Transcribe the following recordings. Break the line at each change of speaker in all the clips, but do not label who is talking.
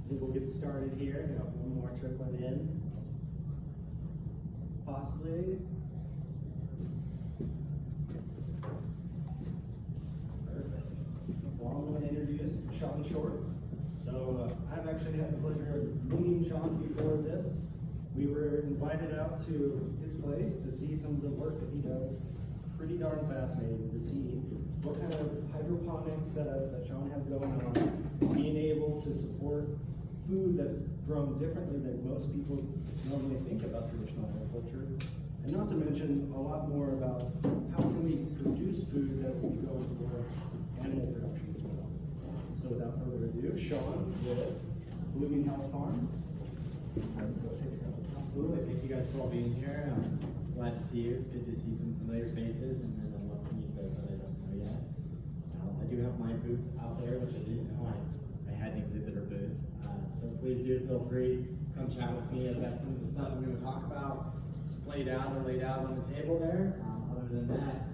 think we'll get started here. Got one more trickling in, possibly. Perfect. Well, I'm going to introduce Sean Short. So I've actually had the pleasure of meeting Sean before this. We were invited out to his place to see some of the work that he does. Pretty darn fascinating to see what kind of hydroponic setup that Sean has going on, being able to support food that's grown differently than most people normally think about traditional agriculture, and not to mention a lot more about how can we produce food that will go towards animal production as well. So without further ado, Sean with Blooming Health Farms.
Absolutely, thank you guys for all being here. I'm glad to see you. It's good to see some familiar faces, and then I'd love to meet those that I don't know yet. I do have my booth out there, which I didn't know I had an exhibitor booth. So please do feel free, come chat with me about some of the stuff I'm going to talk about splayed out or laid out on the table there. Other than that,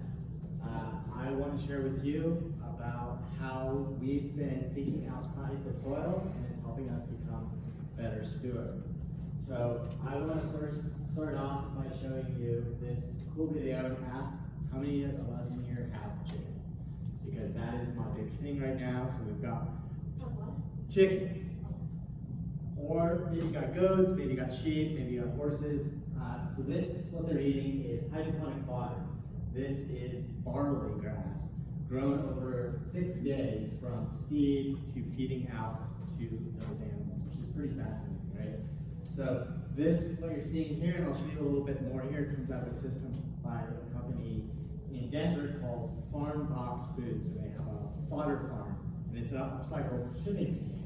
I want to share with you about how we've been thinking outside the soil, and it's helping us become better stewards. So I want to first start off by showing you this cool video and ask how many of us in here have chickens, because that is my big thing right now. So we've got chickens, or maybe you got goats, maybe you got sheep, maybe you got horses. So this, what they're eating is hydroponic fodder. This is barley grass grown over 6 days from seed to feeding out to those animals, which is pretty fascinating, right? So this, what you're seeing here, and I'll show you a little bit more here, comes out of a system by a company in Denver called Farm Box Foods. So they have a fodder farm, and it's an upcycle shipping container.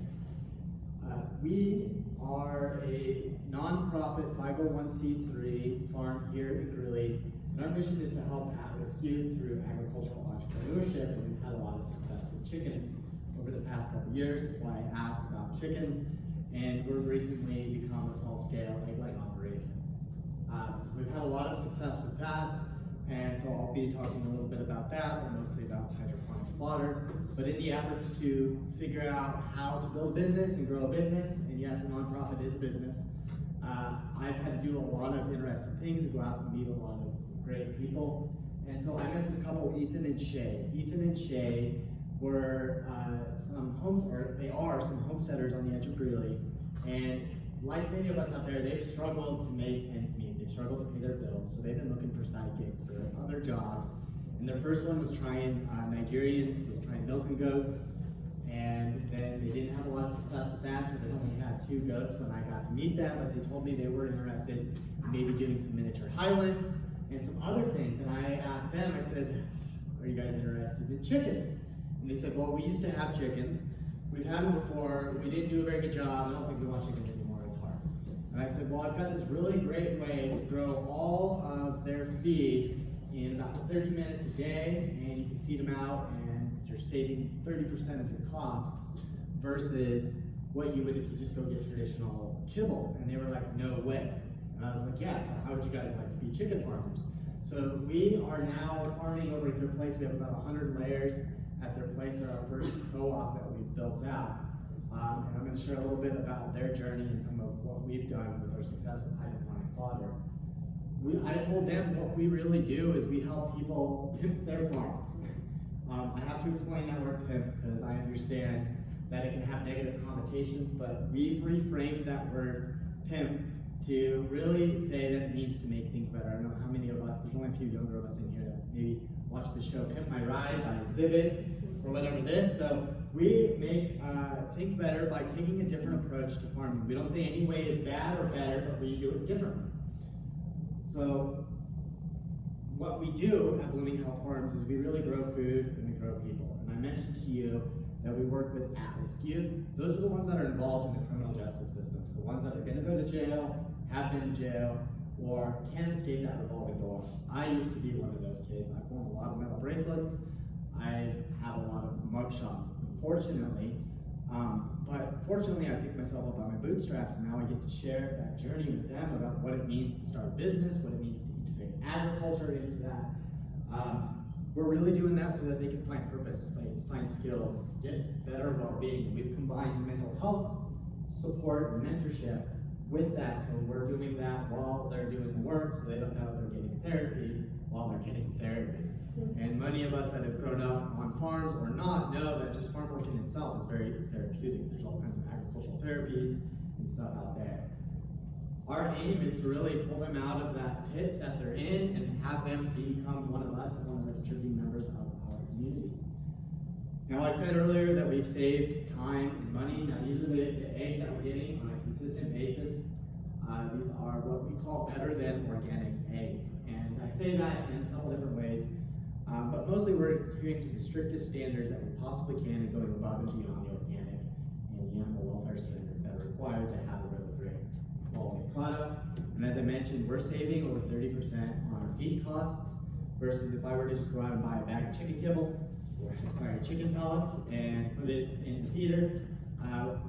We are a nonprofit 501c3 farm here in Greeley, and our mission is to help at-risk youth through agricultural entrepreneurship, and we've had a lot of success with chickens over the past couple of years. That's why I asked about chickens. And we've recently become a small-scale egg-laying operation. So we've had a lot of success with that, and so I'll be talking a little bit about that, but mostly about hydroponic fodder. But in the efforts to figure out how to build a business and grow a business, and yes, a nonprofit is a business, I've had to do a lot of interesting things and go out and meet a lot of great people. And so I met this couple, Ethan and Shay. Ethan and Shay were they are some homesteaders on the edge of Greeley, and like many of us out there, they've struggled to make ends meet. They've struggled to pay their bills, so they've been looking for side gigs for other jobs. And their first one was trying milking goats, and then they didn't have a lot of success with that, so they only had 2 goats when I got to meet them, but they told me they were interested in maybe doing some miniature highlands and some other things. And I asked them, I said, are you guys interested in chickens? And they said, well, we used to have chickens. We've had them before. We didn't do a very good job. I don't think we want chickens anymore. It's hard. And I said, well, I've got this really great way to grow all of their feed in about 30 minutes a day, and you can feed them out, and you're saving 30% of your costs versus what you would if you just go get traditional kibble. And they were like, no way. And I was like, yeah, so how would you guys like to be chicken farmers? So we are now farming over at their place. We have about 100 layers at their place. They're our first co-op that we've built out. And I'm going to share a little bit about their journey and some of what we've done with our success with hydroponic fodder. I told them what we really do is we help people pimp their farms. I have to explain that word pimp because I understand that it can have negative connotations, but we've reframed that word pimp to really say that it means to make things better. I don't know how many of us, there's only a few younger of us in here that maybe watch the show Pimp My Ride by Exhibit or whatever this. So we make things better by taking a different approach to farming. We don't say any way is bad or better, but we do it differently. So what we do at Blooming Health Farms is we really grow food and we grow people. And I mentioned to you that we work with at-risk youth. Those are the ones that are involved in the criminal justice systems, the ones that are going to go to jail, have been to jail, or can escape that revolving door. I used to be one of those kids. I formed a lot of metal bracelets. I have a lot of mugshots, unfortunately. But fortunately, I picked myself up by my bootstraps, and now I get to share that journey with them about what it means to start a business, what it means to integrate agriculture into that. We're really doing that so that they can find purpose, find skills, get better well-being. We've combined mental health support and mentorship with that. So we're doing that while they're doing the work, so they don't know they're getting therapy while they're getting therapy. And many of us that have grown up on farms or not know that just farm work in itself is very therapeutic. There's all kinds of agricultural therapies and stuff out there. Our aim is to really pull them out of that pit that they're in and have them become one of us and one of the contributing members of our community. Now, I said earlier that we've saved time and money. Now, these are the eggs that we're getting on a consistent basis. These are what we call better than organic eggs. And I say that in a couple different ways. But mostly we're adhering to the strictest standards that we possibly can and going above and beyond the organic and the animal welfare standards that are required to have a really great quality product. And as I mentioned, we're saving over 30% on our feed costs versus if I were to just go out and buy a bag of chicken kibble, or chicken pellets and put it in the feeder.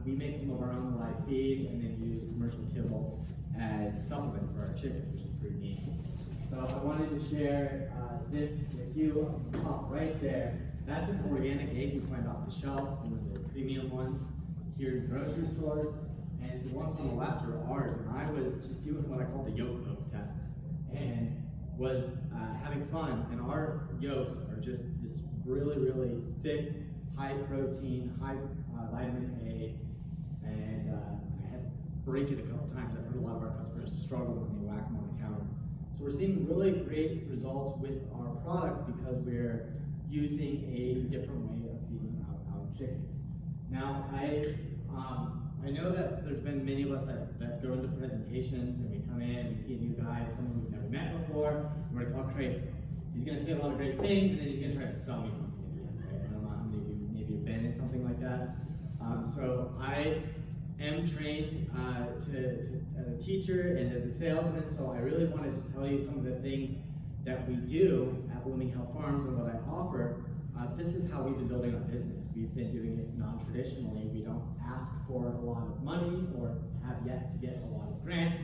We make some of our own live feed and then use commercial kibble as a supplement for our chickens, which is pretty neat. So I wanted to share this with you up top right there. That's an organic egg you find off the shelf, one of the premium ones here in grocery stores. And the ones on the left are ours. And I was just doing what I call the yolk poke test and was having fun. And our yolks are just this really, really thick, high protein, high vitamin A. And I had to break it a couple times. I've heard a lot of our customers struggle when they whack them on the counter. So we're seeing really great results with our product because we're using a different way of feeding our chickens. Now, I know that there's been many of us that go into presentations and we come in, we see a new guy, someone we've never met before, and we're like, oh great, he's going to say a lot of great things, and then he's going to try to sell me something at the end, right? I don't know how many of you maybe have been in something like that. So I am trained as a teacher and as a salesman, so I really want to just tell you some of the things that we do at Blooming Hill Farms and what I offer. This is how we've been building our business. We've been doing it non-traditionally. We don't ask for a lot of money or have yet to get a lot of grants.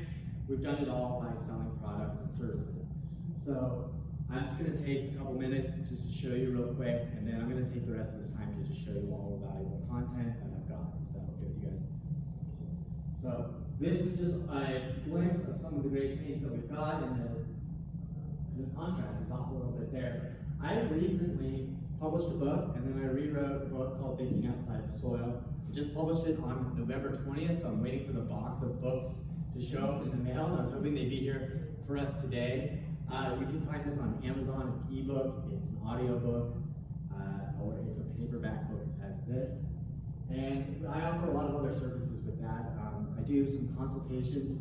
We've done it all by selling products and services. So I'm just going to take a couple minutes just to show you real quick, and then I'm going to take the rest of this time to just show you all the valuable content that I've got. Is that okay with you guys? So this is just a glimpse of some of the great things that we've got, and the contrast is off a little bit there. I recently published a book, and then I rewrote a book called Thinking Outside the Soil. I just published it on November 20th, so I'm waiting for the box of books to show up in the mail, and I was hoping they'd be here for us today. You can find this on Amazon. It's ebook, it's an audio book, or it's a paperback book as this. And I offer a lot of other services with that. I do some consultations,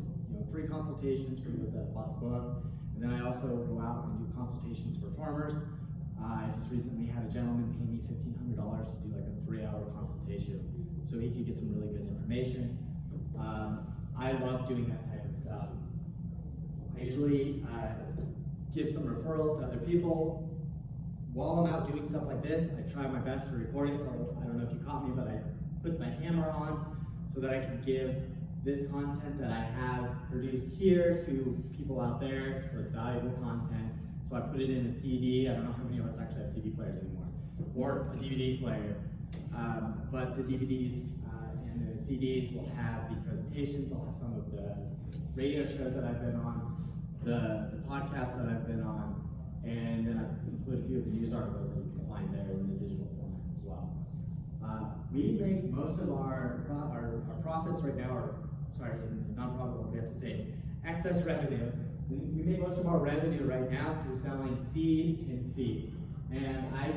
free consultations for those that bought the book. And then I also go out and do consultations for farmers. I just recently had a gentleman pay me $1,500 to do like a 3-hour consultation so he could get some really good information. I love doing that type of stuff. I usually give some referrals to other people. While I'm out doing stuff like this, I try my best to record it. So I don't know if you caught me, but I put my camera on so that I can give this content that I have produced here to people out there, so it's valuable content. So I put it in a CD. I don't know how many of us actually have CD players anymore, or a DVD player. But the DVDs and the CDs will have these presentations. I'll have some of the radio shows that I've been on, the podcasts that I've been on, and then I've included a few of the news articles that you can find there in the digital format as well. We make most of our profits right now, in the nonprofit world, we have to say excess revenue. We make most of our revenue right now through selling seed and feed. And I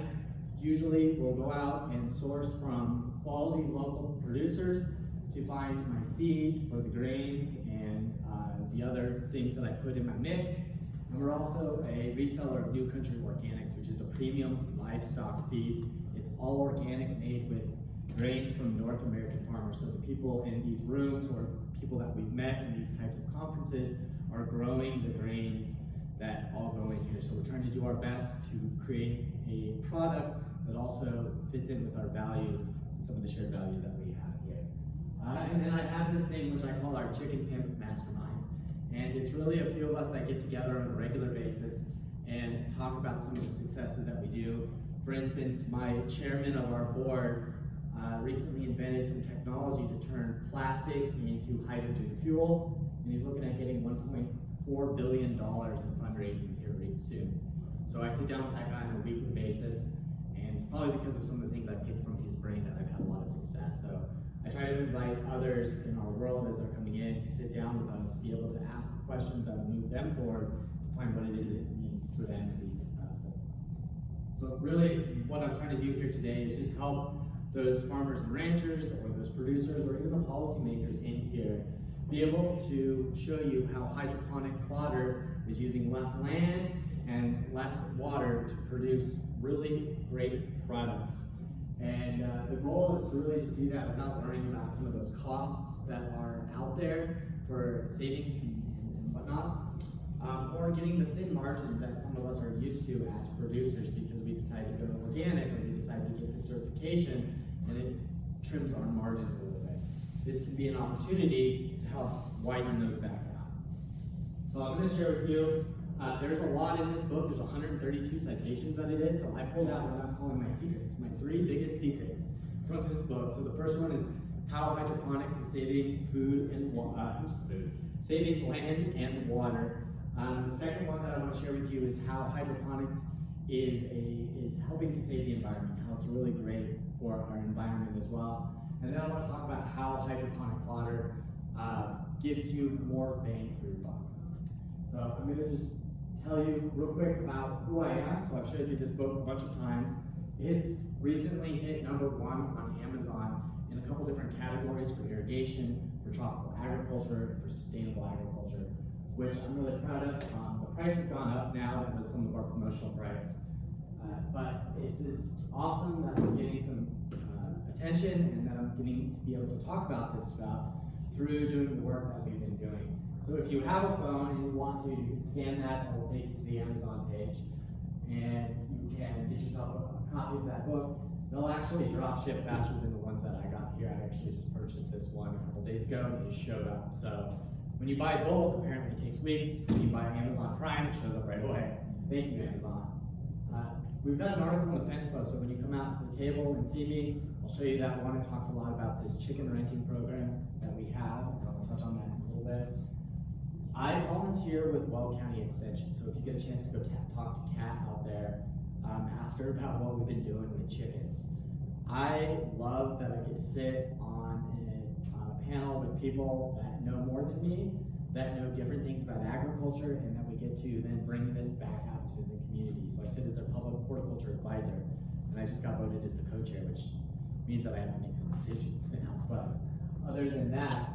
usually will go out and source from quality local producers to find my seed for the grains and the other things that I put in my mix. And we're also a reseller of New Country Organics, which is a premium livestock feed. It's all organic, made with grains from North American farmers. So the people in these rooms or people that we've met in these types of conferences are growing the grains that all go in here. So we're trying to do our best to create a product that also fits in with our values and some of the shared values that we have here. And then I have this thing which I call our Chicken Pimp Mastermind. And it's really a few of us that get together on a regular basis and talk about some of the successes that we do. For instance, my chairman of our board recently invented some technology to turn plastic into hydrogen fuel, and he's looking at getting $1.4 billion in fundraising here really soon. So I sit down with that guy on a weekly basis, and it's probably because of some of the things I picked from his brain that I've had a lot of success. So I try to invite others in our world as they're coming in to sit down with us, be able to ask the questions that will move them forward to find what it is it means for them to be successful. So really, what I'm trying to do here today is just help those farmers and ranchers, or those producers, or even the policymakers in here be able to show you how hydroponic fodder is using less land and less water to produce really great products. And the goal is to really just do that without worrying about some of those costs that are out there for savings and whatnot, or getting the thin margins that some of us are used to as producers because we decide to go organic, or we decide to get the certification, and it trims our margins a little bit. This can be an opportunity to help widen those back out. So I'm going to share with you, there's a lot in this book. There's 132 citations that I did, so I pulled out what I'm calling my secrets, my 3 biggest secrets from this book. So the first one is how hydroponics is saving food and saving land and water. The second one that I want to share with you is how hydroponics is helping to save the environment, how it's really great for our environment as well. And then I want to talk about how hydroponic fodder gives you more bang for your buck. So I'm going to just tell you real quick about who I am. So I've showed you this book a bunch of times. It's recently hit #1 on Amazon in a couple different categories for irrigation, for tropical agriculture, for sustainable agriculture, which I'm really proud of. The price has gone up now. That was some of our promotional price. But it's awesome that I'm getting some attention, and that I'm getting to be able to talk about this stuff through doing the work that we've been doing. So if you have a phone and you want to, you can scan that, and it will take you to the Amazon page, and you can get yourself a copy of that book. They'll actually drop ship faster than the ones that I got here. I actually just purchased this one a couple days ago, and it just showed up. So when you buy bulk, apparently it takes weeks. When you buy Amazon Prime, it shows up right away. Thank you, Amazon. We've got an article on the fence post, so when you come out to the table and see me, I'll show you that one. It talks a lot about this chicken renting program that we have, and I'll touch on that in a little bit. I volunteer with Weld County Extension, so if you get a chance to go talk to Kat out there, ask her about what we've been doing with chickens. I love that I get to sit on a panel with people that know more than me, that know different things about agriculture, and that we get to then bring this back out to the community. So I sit as their public horticulture advisor, and I just got voted as the co-chair, which means that I have to make some decisions now. But other than that,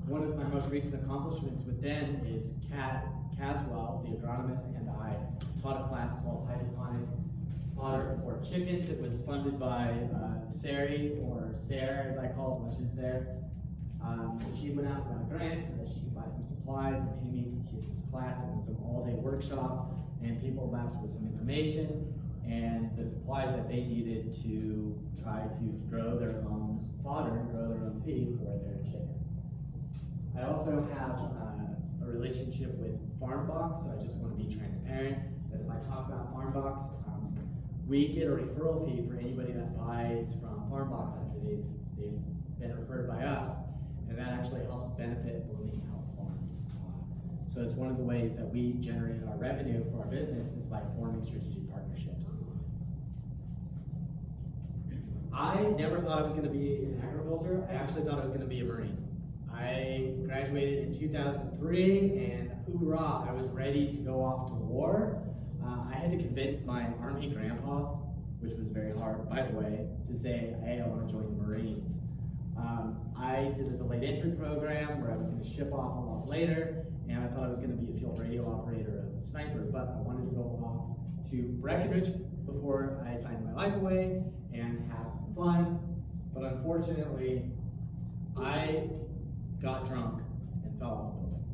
one of my most recent accomplishments with them is Kat Caswell, the agronomist, and I taught a class called Hydroponic Fodder for Chickens. It was funded by SARE, or SARE as I call it, Western SARE. So she went out and got a grant so that she could buy some supplies and pay me to teach this class. It was an all-day workshop, and people left with some information and the supplies that they needed to try to grow their own fodder and grow their own feed for their chickens. I also have a relationship with FarmBox, so I just want to be transparent that if I talk about FarmBox, we get a referral fee for anybody that buys from FarmBox after they've been referred by us, and that actually helps benefit Blooming Health Farms. So it's one of the ways that we generate our revenue for our business is by forming strategic partnerships. I never thought I was going to be in agriculture. I actually thought I was going to be a Marine. I graduated in 2003, and hoorah, I was ready to go off to war. I had to convince my Army grandpa, which was very hard, by the way, to say, hey, I want to join the Marines. I did a delayed entry program where I was going to ship off a lot later, and I thought I was going to be a field radio operator or a sniper, but I wanted to go off to Breckenridge before I signed my life away and have some fun. But unfortunately, I got drunk and fell off the building,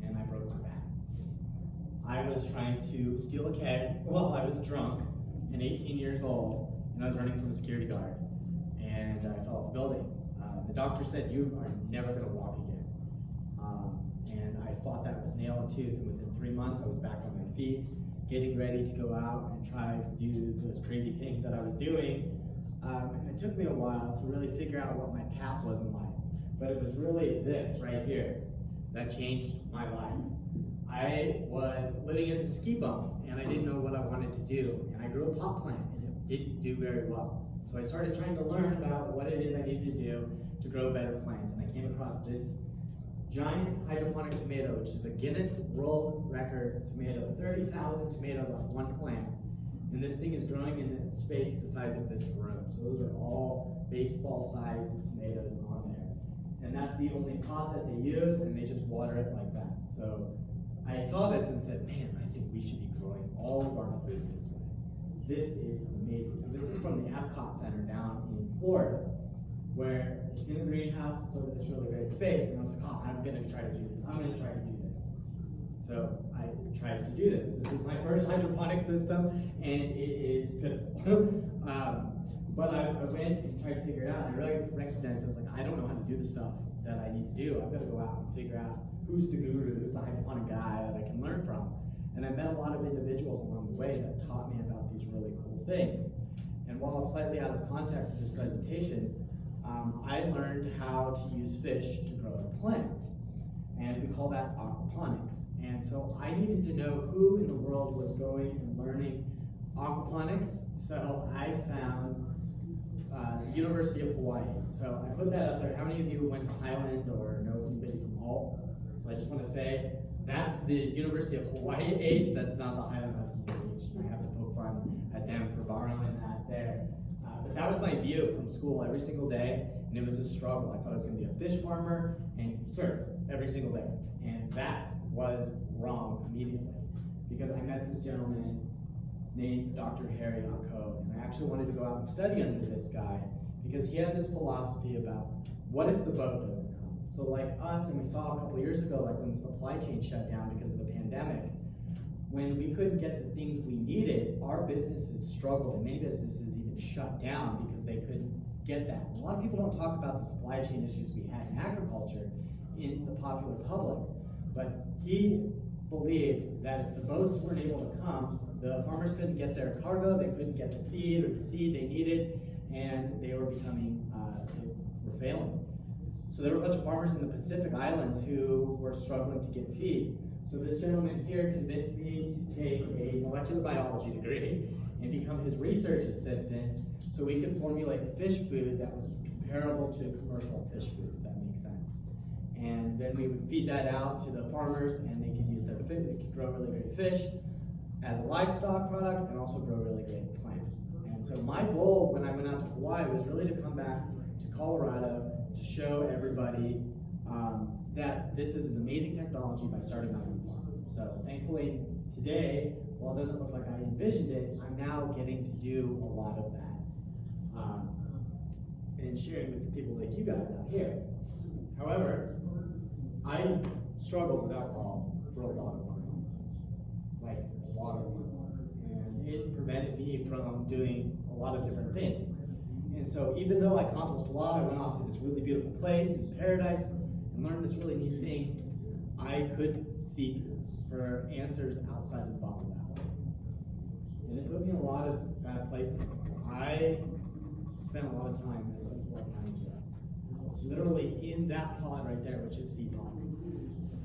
and I broke my back. I was trying to steal a keg while I was drunk and 18 years old, and I was running from a security guard, and I fell off the building. The doctor said, you are never going to walk again. And I fought that with nail and tooth, and within 3 months I was back on my feet, getting ready to go out and try to do those crazy things that I was doing. And it took me a while to really figure out what my path was in life. But it was really this right here that changed my life. I was living as a ski bum, and I didn't know what I wanted to do. And I grew a pot plant, and it didn't do very well. So I started trying to learn about what it is I needed to do to grow better plants. And I came across this giant hydroponic tomato, which is a Guinness World Record tomato, 30,000 tomatoes off one plant. And this thing is growing in a space the size of this room. So those are all baseball-sized tomatoes on there. And that's the only pot that they use, and they just water it like that. So I saw this and said, man, I think we should be growing all of our food this way. This is amazing. So this is from the Epcot Center down in Florida, where it's in a greenhouse, it's over this really great space, and I was like, oh, I'm gonna try to do this. I'm gonna try to do this. So I tried to do this. This was my first hydroponic system, and it is pitiful. But I went and tried to figure it out, and I really recognized I was like, I don't know how to do the stuff that I need to do. I've got to go out and figure out who's the guru, who's the hydroponic guy that I can learn from. And I met a lot of individuals along the way that taught me about these really cool things. And while it's slightly out of context of this presentation, I learned how to use fish to grow our plants. And we call that aquaponics. And so I needed to know who in the world was going and learning aquaponics. So I found the University of Hawaii. So I put that up there. How many of you went to Highland or know anybody from Alt? So I just want to say, that's the University of Hawaii age. That's not the Highland Huskies age. I have to poke fun at them for borrowing that there. But that was my view from school every single day, and it was a struggle. I thought I was going to be a fish farmer and surf every single day. And that was wrong immediately, because I met this gentleman named Dr. Harry Ako, and I actually wanted to go out and study under this guy, because he had this philosophy about, what if the boat doesn't come? So like us, and we saw a couple years ago, like when the supply chain shut down because of the pandemic, when we couldn't get the things we needed, our businesses struggled, and many businesses even shut down because they couldn't get that. And a lot of people don't talk about the supply chain issues we had in agriculture in the popular public, but he believed that if the boats weren't able to come, the farmers couldn't get their cargo, they couldn't get the feed or the seed they needed, and they were becoming, they were failing. So there were a bunch of farmers in the Pacific Islands who were struggling to get feed. So this gentleman here convinced me to take a molecular biology degree and become his research assistant so we could formulate fish food that was comparable to commercial fish food, if that makes sense. And then we would feed that out to the farmers, and they could use their fish, they could grow really great fish as a livestock product and also grow really great plants. And so my goal when I went out to Hawaii was really to come back to Colorado to show everybody that this is an amazing technology by starting my own farm. So thankfully today, while it doesn't look like I envisioned it, I'm now getting to do a lot of that and sharing with the people like you guys out here. However, I struggled with alcohol for a lot of time, like a lot of time, and it prevented me from doing a lot of different things. And so even though I accomplished a lot, I went off to this really beautiful place in paradise and learned this really neat things, I could seek for answers outside of the bottle of that. And it put me in a lot of bad places. I spent a lot of time at Florida County Jail, literally in that pod right there, which is sea pod.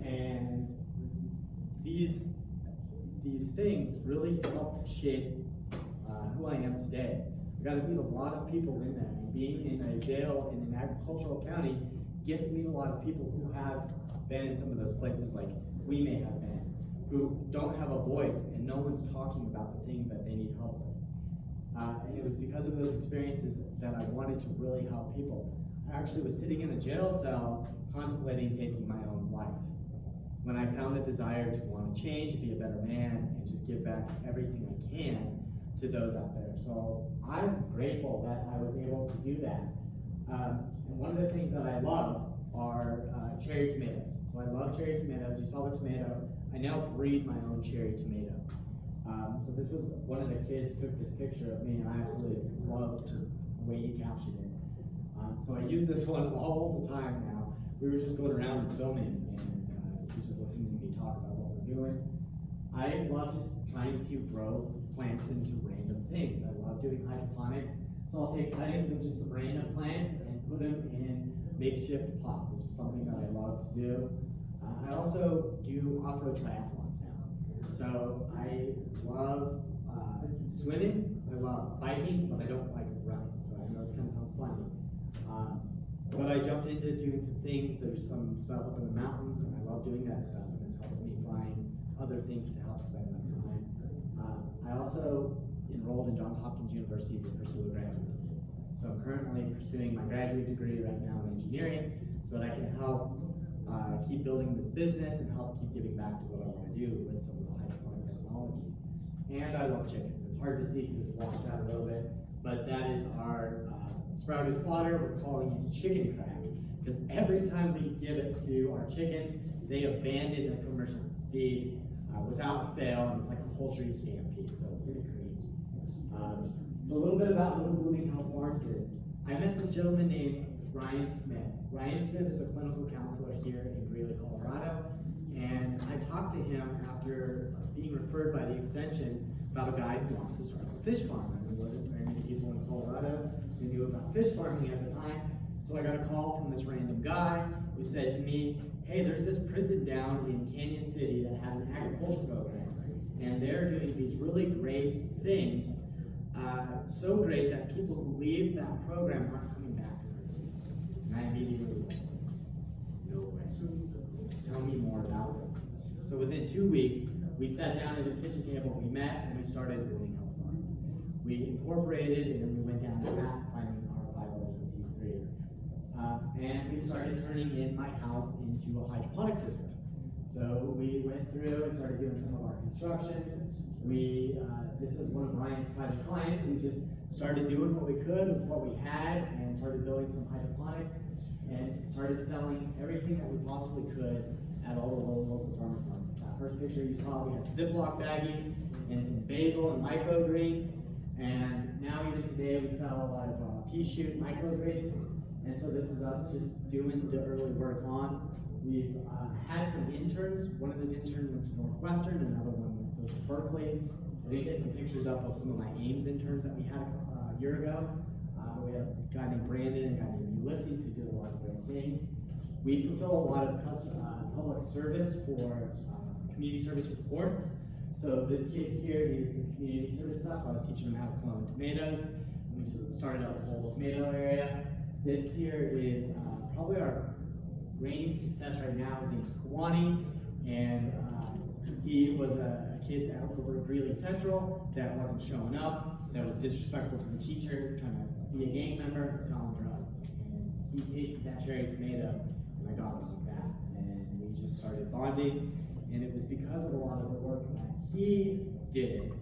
And these things really helped shape who I am today. I got to meet a lot of people in there. And being in a jail in an agricultural county, get to meet a lot of people who have been in some of those places like we may have been, who don't have a voice and no one's talking about the things that they need help with. And it was because of those experiences that I wanted to really help people. I actually was sitting in a jail cell contemplating taking my own life when I found the desire to want to change, be a better man, and just give back everything I can to those out there. So I'm grateful that I was able to do that. And one of the things that I love are cherry tomatoes. So I love cherry tomatoes. You saw the tomato. I now breed my own cherry tomato. So this was one of the kids took this picture of me, and I absolutely love just the way he captured it. So I use this one all the time now. We were just going around and filming, and he was just listening to me talk about what we're doing. I love just trying to grow plants into random things. I love doing hydroponics. So I'll take cuttings of just some random plants and put them in makeshift pots, which is something that I love to do. I also do off-road triathlons now. So I love swimming, I love biking, but I don't like running. So I know it kind of sounds funny. But I jumped into doing some things. There's some stuff up in the mountains, and I love doing that stuff, and it's helped me find other things to help spend my time. I also enrolled in Johns Hopkins University to pursue a graduate degree. So I'm currently pursuing my graduate degree right now in engineering, so that I can help keep building this business and help keep giving back to what I want to do with some of the hydroponic technologies. And I love chickens. It's hard to see because it's washed out a little bit, but that is our sprouted fodder. We're calling it chicken crack because every time we give it to our chickens, they abandon the commercial feed without fail, and it's like a poultry stampede, so it's pretty crazy. So a little bit about Little Blooming Health Farms is, I met this gentleman named Ryan Smith. Ryan Smith is a clinical counselor here in Greeley, Colorado, and I talked to him after being referred by the extension about a guy who wants to start a fish farm. And there wasn't very many people in Colorado who knew about fish farming at the time, so I got a call from this random guy who said to me, hey, there's this prison down in Canyon City that has an agriculture program, and they're doing these really great things, so great that people who leave that program aren't coming back to prison. And I immediately was like, no way. Tell me more about this. So within 2 weeks, we sat down at his kitchen table, we met, and we started Blooming Health Farms. We incorporated, and then we went down the path finding our 501c3. And we started turning in my house into a hydroponic system. So we went through and started doing some of our construction. This was one of Ryan's private clients. We just started doing what we could with what we had and started building some hydroponics and started selling everything that we possibly could at all the local farmers markets. That first picture you saw, we had Ziploc baggies and some basil and microgreens. And now even today we sell a lot of pea shoot microgreens. And so this is us just doing the early work on. We've had some interns. One of those interns went to Northwestern, another one went to Berkeley. I didn't get some pictures up of some of my Ames interns that we had a year ago. We have a guy named Brandon and a guy named Ulysses who did a lot of great things. We fulfill a lot of public service for community service reports. So this kid here needed some community service stuff, so I was teaching him how to clone tomatoes. And we just started up the whole tomato area. This here is probably our reigning success right now. His name's Kawani, and he was a kid out over at Greeley Central that wasn't showing up, that was disrespectful to the teacher, trying to be a gang member, selling drugs. And he tasted that cherry tomato, and I got him like that. And we just started bonding, and it was because of a lot of the work that he did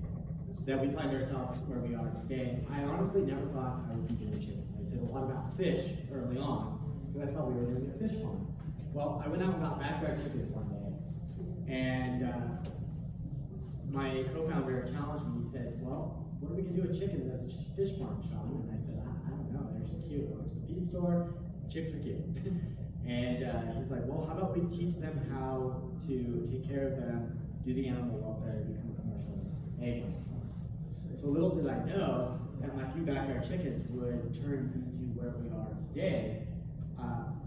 that we find ourselves where we are today. I honestly never thought I would be doing chickens. I said a lot about fish early on, because I thought we were doing a fish farm. Well, I went out and got backyard chickens one day, and my co-founder challenged me. He said, well, what are we going to do with chickens as a fish farm, Sean? And I said, I don't know, they're just cute. I went to the feed store, chicks are cute. And he's like, well, how about we teach them how to take care of them, do the animal welfare, and become a commercial egg farm. So little did I know that my few backyard chickens would turn into where we are today.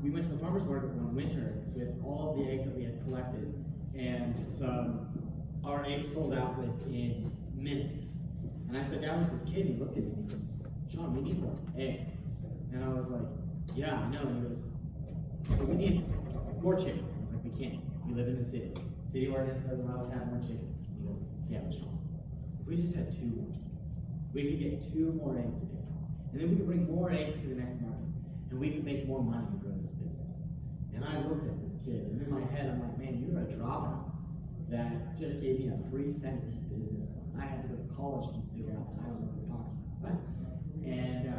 We went to the farmer's market one winter with all of the eggs that we had collected, and our eggs sold out within minutes. And I sat down with this kid, and he looked at me and he goes, Sean, we need more eggs. And I was like, yeah, I know. And he goes, so we need more chickens. I was like, we can't. We live in the city. City ordinance doesn't allow us to have more chickens. And he goes, yeah, but Sean, if we just had 2 more chickens, we could get 2 more eggs a day. And then we could bring more eggs to the next market. And we could make more money and grow this business. And I looked at this kid, and in my head, I'm like, man, you're a dropout that just gave me a 3-sentence business plan. I had to go to college to figure out that I don't know what we're talking about. And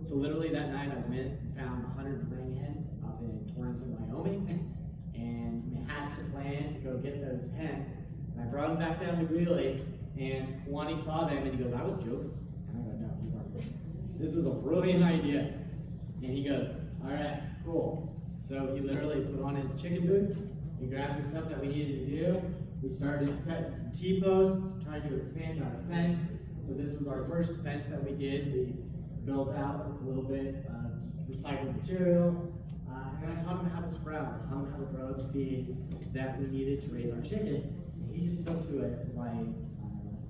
so literally that night, I went and found 100 laying hens up in Torrington, Wyoming, and we hatched a plan to go get those hens. And I brought them back down to Greeley, and Kwani saw them, and he goes, I was joking. And I go, no, you weren't. This was a brilliant idea. And he goes, all right, cool. So he literally put on his chicken boots. We grabbed the stuff that we needed to do. We started setting some T-posts, trying to expand our fence. So this was our first fence that we did. We built out with a little bit just recycled material. And I taught him how to sprout. I taught him how to grow the feed that we needed to raise our chickens. And he just took to it like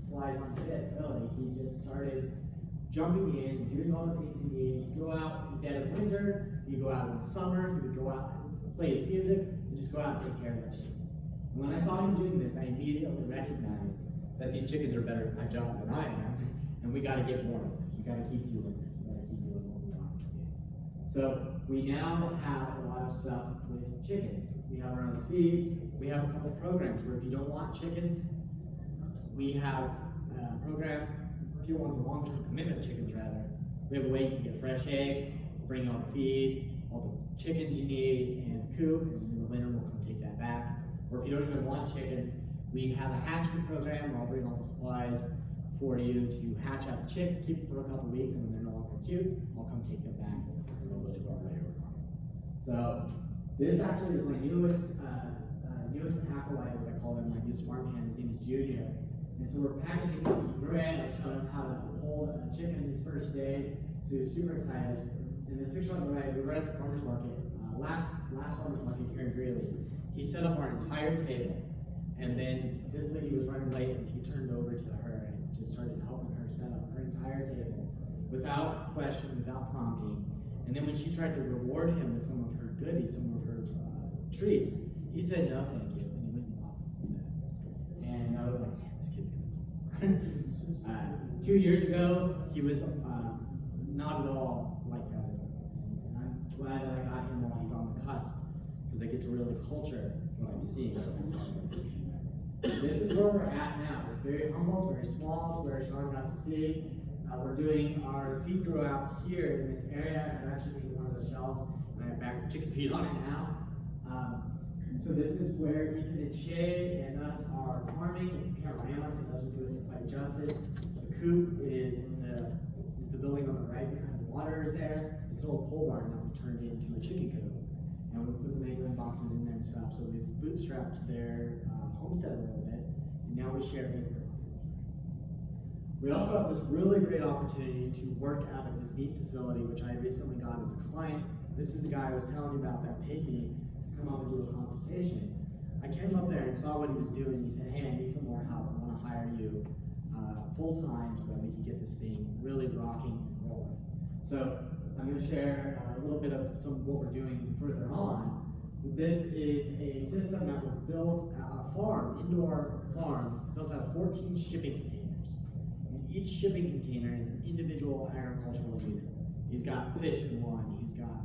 flies on shit, really. He just started jumping in, doing all the things he needed. He'd go out in the dead of winter, he'd go out in the summer, he would go out and play his music, and just go out and take care of the chickens. And when I saw him doing this, I immediately recognized that these chickens are better at my job than I am, and we gotta get more of it. We gotta keep doing this. We gotta keep doing what we want to do. So we now have a lot of stuff with chickens. We have our own feed. We have a couple programs where if you don't want chickens, we have a program, if you want the long-term commitment chickens rather, we have a way you can get fresh eggs, bring all the feed, all the chickens you need, and the coop, and in the winter we'll come take that back. Or if you don't even want chickens, we have a hatchery program where I'll bring all the supplies for you to hatch out the chicks, keep them for a couple weeks, and when they're no longer cute, I'll come take them back and we'll go to our layer farm. So this actually is my newest acolyte, as I call him, my newest farmhand. His name is Junior. And so we're packaging up some bread. I showed him how to hold a chicken his first day, so he was super excited. And this picture on the right, we were at the farmer's market, last farmer's market here in Greeley. He set up our entire table, and then this lady was running late, and he turned over to her and just started helping her set up her entire table without question, without prompting. And then when she tried to reward him with some of her goodies, some of her treats, he said no thank you, and he went and bought some instead. And I was like, man, this kid's gonna 2 years ago, he was not at all like that. And I'm glad that I got him while he's on the cusp, because I get to really culture what I'm seeing. This is where we're at now. It's very humble, it's very small, it's where Sean got to see. We're doing our feed grow out here in this area. I've actually made one of the shelves, and I have bags of chicken feed on it now. So this is where Ethan and Shay and us are farming. It's panorama, so it doesn't do it quite justice. The coop is the building on the right behind the water is there. It's an old pole barn that we turned into a chicken coop. And we put some egg boxes in there and stuff, so we've bootstrapped their homestead a little bit, and now we share egg profits. We also have this really great opportunity to work out of this neat facility, which I recently got as a client. This is the guy I was telling you about that paid me to come up and do a consultation. I came up there and saw what he was doing. He said, hey, I need some more help. I want to hire you full-time so that we can get this thing really rocking and rolling. So I'm going to share a little bit of some of what we're doing further on. This is a system that was built at a farm, indoor farm, built out of 14 shipping containers. And each shipping container is an individual agricultural unit. He's got fish in one, he's got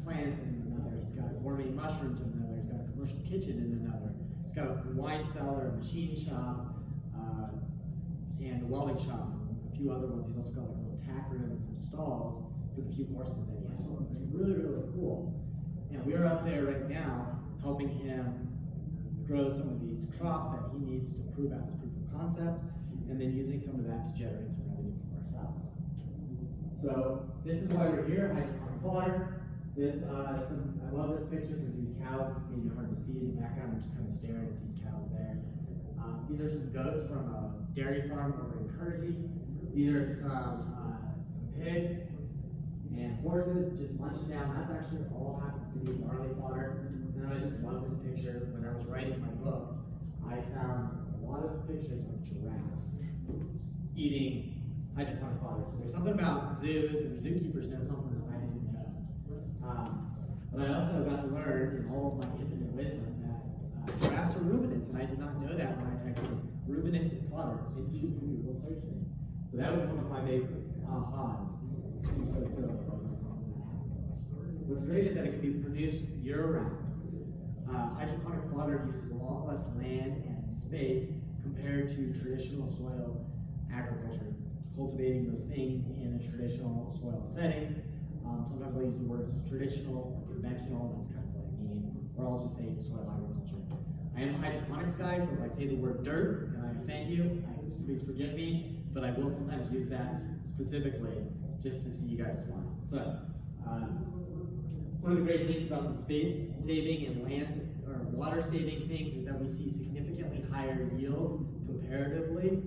plants in another, he's got gourmet mushrooms in another, he's got a commercial kitchen in another, he's got a wine cellar, a machine shop, and a welding shop, and a few other ones. He's also got like a little tack room and some stalls for the few horses that he has. It's really, really cool. And we're out there right now helping him grow some of these crops that he needs to prove out his proof of concept, and then using some of that to generate some revenue for ourselves. So this is why we're here, hydroponic fodder. I love this picture because these cows, it's maybe hard to see in the background. I'm just kind of staring at these cows there. These are some goats from a dairy farm over in Hersey. These are some pigs and horses just munched down. That's actually all happens to be barley fodder. And I just love this picture. When I was writing my book, I found a lot of pictures of giraffes eating hydroponic fodder. So there's something about zoos, and zookeepers know something that I didn't know. But I also got to learn in all of my infinite wisdom that giraffes are ruminants, and I did not know that when I typed in ruminants and fodder into Google search thing. So that was one of my big ahas. It seems so silly. What's great is that it can be produced year-round. Hydroponic fodder uses a lot less land and space compared to traditional soil agriculture, cultivating those things in a traditional soil setting. Sometimes I'll use the words traditional or conventional, that's kind of what I mean, or I'll just say soil agriculture. I am a hydroponics guy, so if I say the word dirt and I offend you, please forgive me, but I will sometimes use that specifically just to see you guys smile. So, one of the great things about the space saving and land or water saving things is that we see significantly higher yields comparatively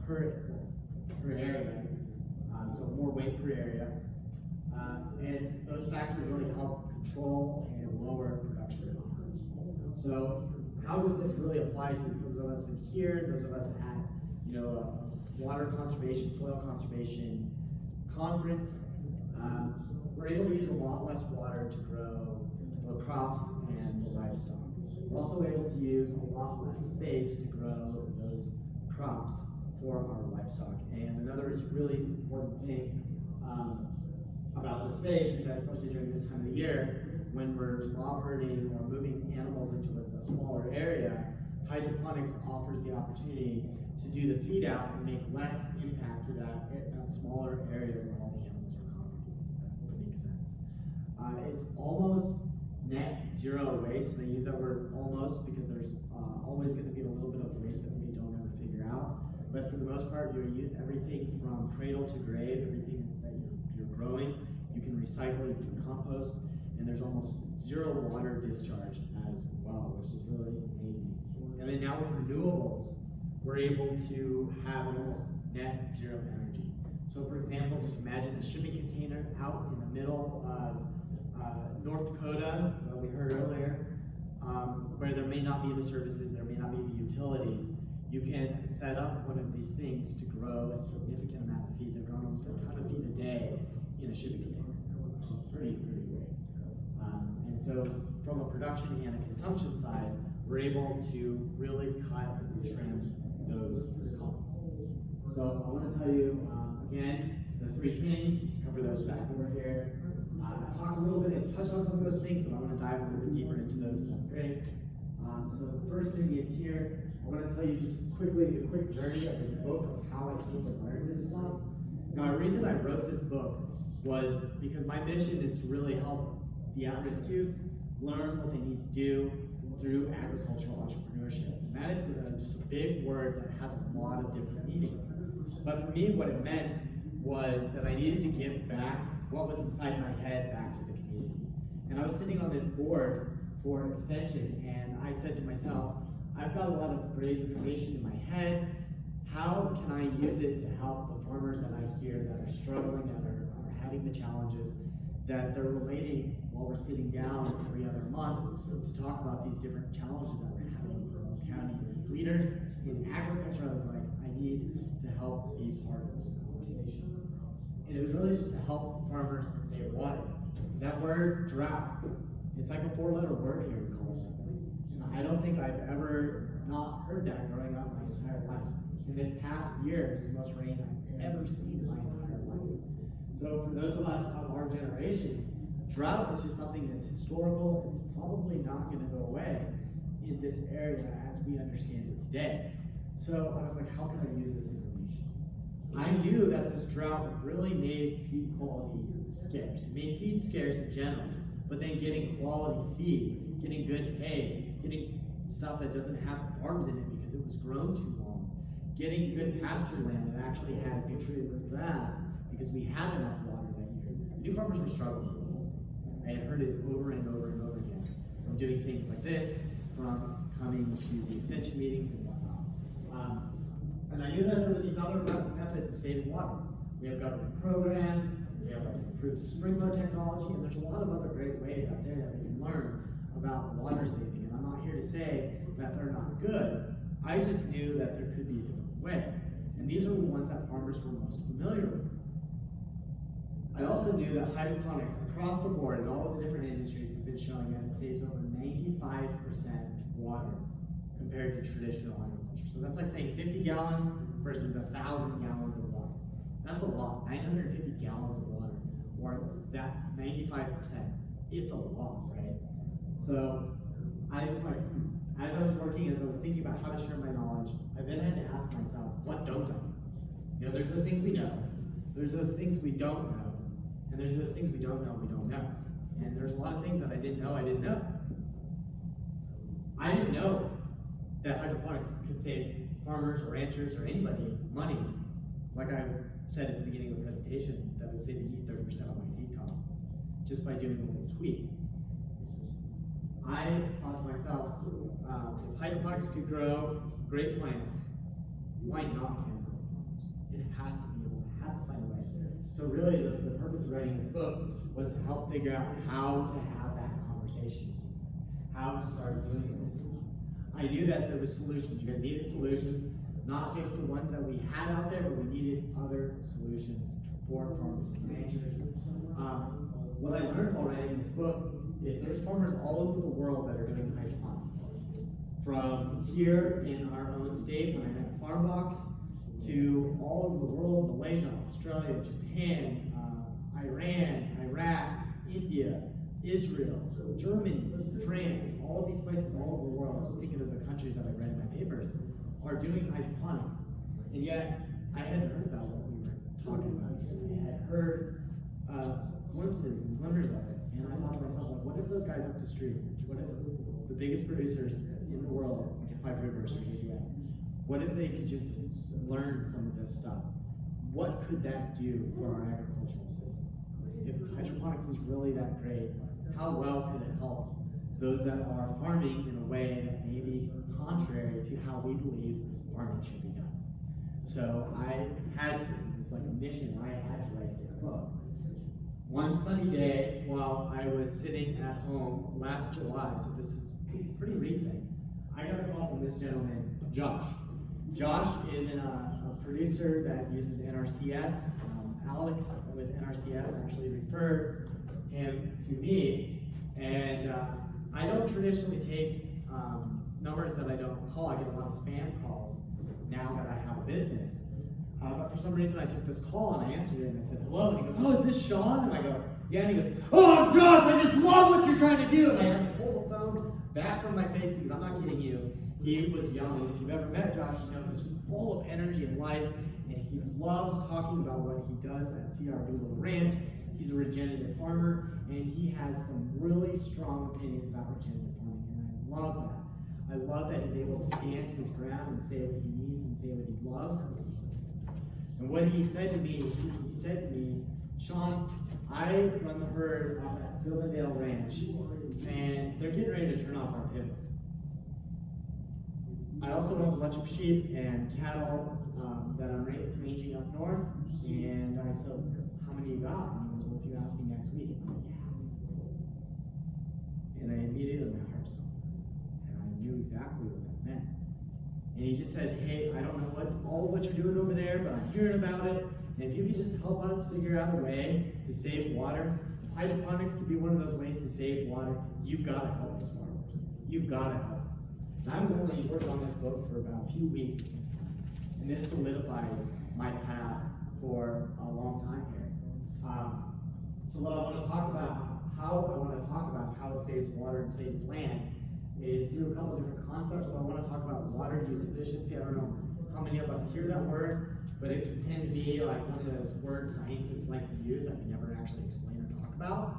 per area. so more weight per area. And those factors really help control and lower production costs. So how does this really apply to those of us in here, those of us at a water conservation, soil conservation conference? We're able to use a lot less water to grow the crops and the livestock. We're also able to use a lot less space to grow those crops for our livestock. And another really important thing about the space is that, especially during this time of the year, when we're mob herding or moving animals into a smaller area, hydroponics offers the opportunity to do the feed out and make less impact to that smaller area where all the animals are congregated. That would make sense. It's almost net zero waste, and I use that word almost because there's always going to be a little bit of waste that we don't ever figure out. But for the most part, you use everything from cradle to grave, everything that you're growing, you can recycle, you can compost, and there's almost zero water discharge as well, which is really amazing. And then now with renewables, we're able to have an almost net zero energy. So for example, just imagine a shipping container out in the middle of North Dakota, we heard earlier, where there may not be the services, there may not be the utilities. You can set up one of these things to grow a significant amount of feed. They're growing almost a ton of feed a day in a shipping container, which is pretty great. And so from a production and a consumption side, we're able to really cut and trim those costs. So I want to tell you, again, the three things, cover those back over here. I talked a little bit and touched on some of those things, but I want to dive a little bit deeper into those, and that's great. So the first thing is here, I want to tell you just quickly a quick journey of this book of how I came to learn this stuff. Now, the reason I wrote this book was because my mission is to really help the at-risk youth learn what they need to do through agricultural entrepreneurship. And that is just a big word that has a lot of different meanings. But for me, what it meant was that I needed to give back what was inside my head back to the community. And I was sitting on this board for extension, and I said to myself, I've got a lot of great information in my head. How can I use it to help the farmers that I hear that are struggling, that are having the challenges, that they're relating while we're sitting down every other month to talk about these different challenges that we're having in Roanoke County. And as leaders in agriculture, I was like, I need to help be part of this conversation. And it was really just to help farmers save water. That word, drought, it's like a 4-letter word here in Colorado. I don't think I've ever not heard that growing up my entire life. And this past year is the most rain I've ever seen in my entire life. So for those of us of our generation, drought is just something that's historical. It's probably not going to go away in this area as we understand it today. So I was like, how can I use this information? I knew that this drought really made feed quality scarce. It made feed scarce in general, but then getting quality feed, getting good hay, getting stuff that doesn't have barbs in it because it was grown too long, getting good pasture land that actually has nutrient-rich grass because we had enough water that year. New farmers were struggling with these things. I had heard it over and over and over again from doing things like this, from coming to the extension meetings and whatnot. And I knew that there were these other methods of saving water. We have government programs, we have improved sprinkler technology, and there's a lot of other great ways out there that we can learn about water saving. And I'm not here to say that they're not good. I just knew that there could be a different way. And these are the ones that farmers were most familiar with. I also knew that hydroponics across the board in all of the different industries has been showing that it saves over 95% water compared to traditional agriculture. So that's like saying 50 gallons versus 1,000 gallons of water. That's a lot, 950 gallons of water, or that 95%. It's a lot, right? So I was like, as I was working, as I was thinking about how to share my knowledge, I then had to ask myself, what don't I know? You know, there's those things we know, there's those things we don't know, and there's those things we don't know we don't know. And there's a lot of things that I didn't know I didn't know. I didn't know that hydroponics could save farmers or ranchers or anybody money. Like I said at the beginning of the presentation, that would save me 30% of my feed costs just by doing a little tweak. I thought to myself, if hydroponics could grow great plants, why not can farmers? It has to be able, it has to find a way So really, the purpose of writing this book was to help figure out how to have that conversation, how to start doing this. I knew that there was solutions. You guys needed solutions, not just the ones that we had out there, but we needed other solutions for farmers and ranchers. What I learned while writing this book is there's farmers all over the world that are doing hydroponics. From here in our own state, when I met Farm Box, to all over the world, Malaysia, Australia, Japan, Iran, Iraq, India, Israel, Germany, France, all of these places all over the world, I was thinking of the countries that I read in my papers, are doing hydroponics. And yet, I hadn't heard about what we were talking about. I had heard glimpses and glimmers of it. And I thought to myself, like, what if those guys up the street, what if the biggest producers in the world, like Five Rivers or ABS, what if they could just learn some of this stuff? What could that do for our agricultural systems? If hydroponics is really that great, how well could it help those that are farming in a way that may be contrary to how we believe farming should be done? So I had to, it was like a mission, I had to write this book. One sunny day, while I was sitting at home last July, so this is pretty recent, I got a call from this gentleman, Josh. Josh is a producer that uses NRCS. Alex with NRCS actually referred him to me, and I don't traditionally take numbers that I don't call. I get a lot of spam calls now that I have a business. But for some reason I took this call and I answered it and I said, hello, and he goes, oh, is this Sean? And I go, yeah, and he goes, oh, Josh, I just love what you're trying to do. And I had to pull the phone back from my face because I'm not kidding you. He was young, and if you've ever met Josh, you know he's just full of energy and life, and he loves talking about what he does at CRV Little Ranch. He's a regenerative farmer, and he has some really strong opinions about regenerative farming, and I love that. I love that he's able to stand his ground and say what he needs and say what he loves. And what he said to me, he said to me, Sean, I run the herd off at Silverdale Ranch, and they're getting ready to turn off our pivot. I also have a bunch of sheep and cattle that I'm ranging up north, and I said, how many you got? And he goes, well, if you ask me next week, I'm like, yeah. And I immediately, my heart sunk, and I knew exactly what that meant. And he just said, hey, I don't know all what you're doing over there, but I'm hearing about it, and if you could just help us figure out a way to save water, if hydroponics could be one of those ways to save water, you've got to help us farmers. You've got to help us. And I was only working on this book for about a few weeks at this time, and this solidified my path for a long time here. So what I want to talk about, how it saves water and saves land, is through a couple of different concepts. So I want to talk about water use efficiency. I don't know how many of us hear that word, but it can tend to be like one of those words scientists like to use that we never actually explain or talk about.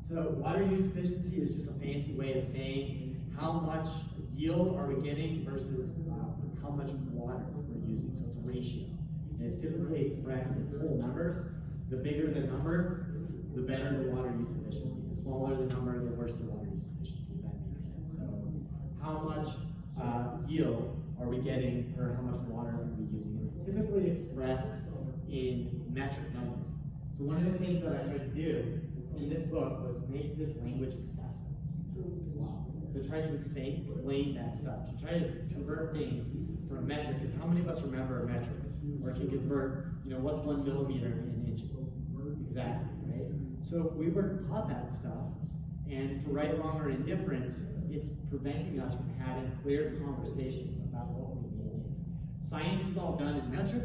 So water use efficiency is just a fancy way of saying how much yield are we getting versus how much water we're using. So it's a ratio. And it's typically expressed in whole numbers. The bigger the number, the better the water use efficiency. The smaller the number, the worse the water use efficiency, if that makes sense. So how much yield are we getting, or how much water are we using? And it's typically expressed in metric numbers. So one of the things that I tried to do in this book was make this language accessible as well. So try to explain that stuff. To try to convert things from a metric, because how many of us remember a metric? Or can convert, what's 1 millimeter in inches? Exactly, right? So we weren't taught that stuff, and for right, wrong, or indifferent, it's preventing us from having clear conversations about what we need to. Science is all done in metric,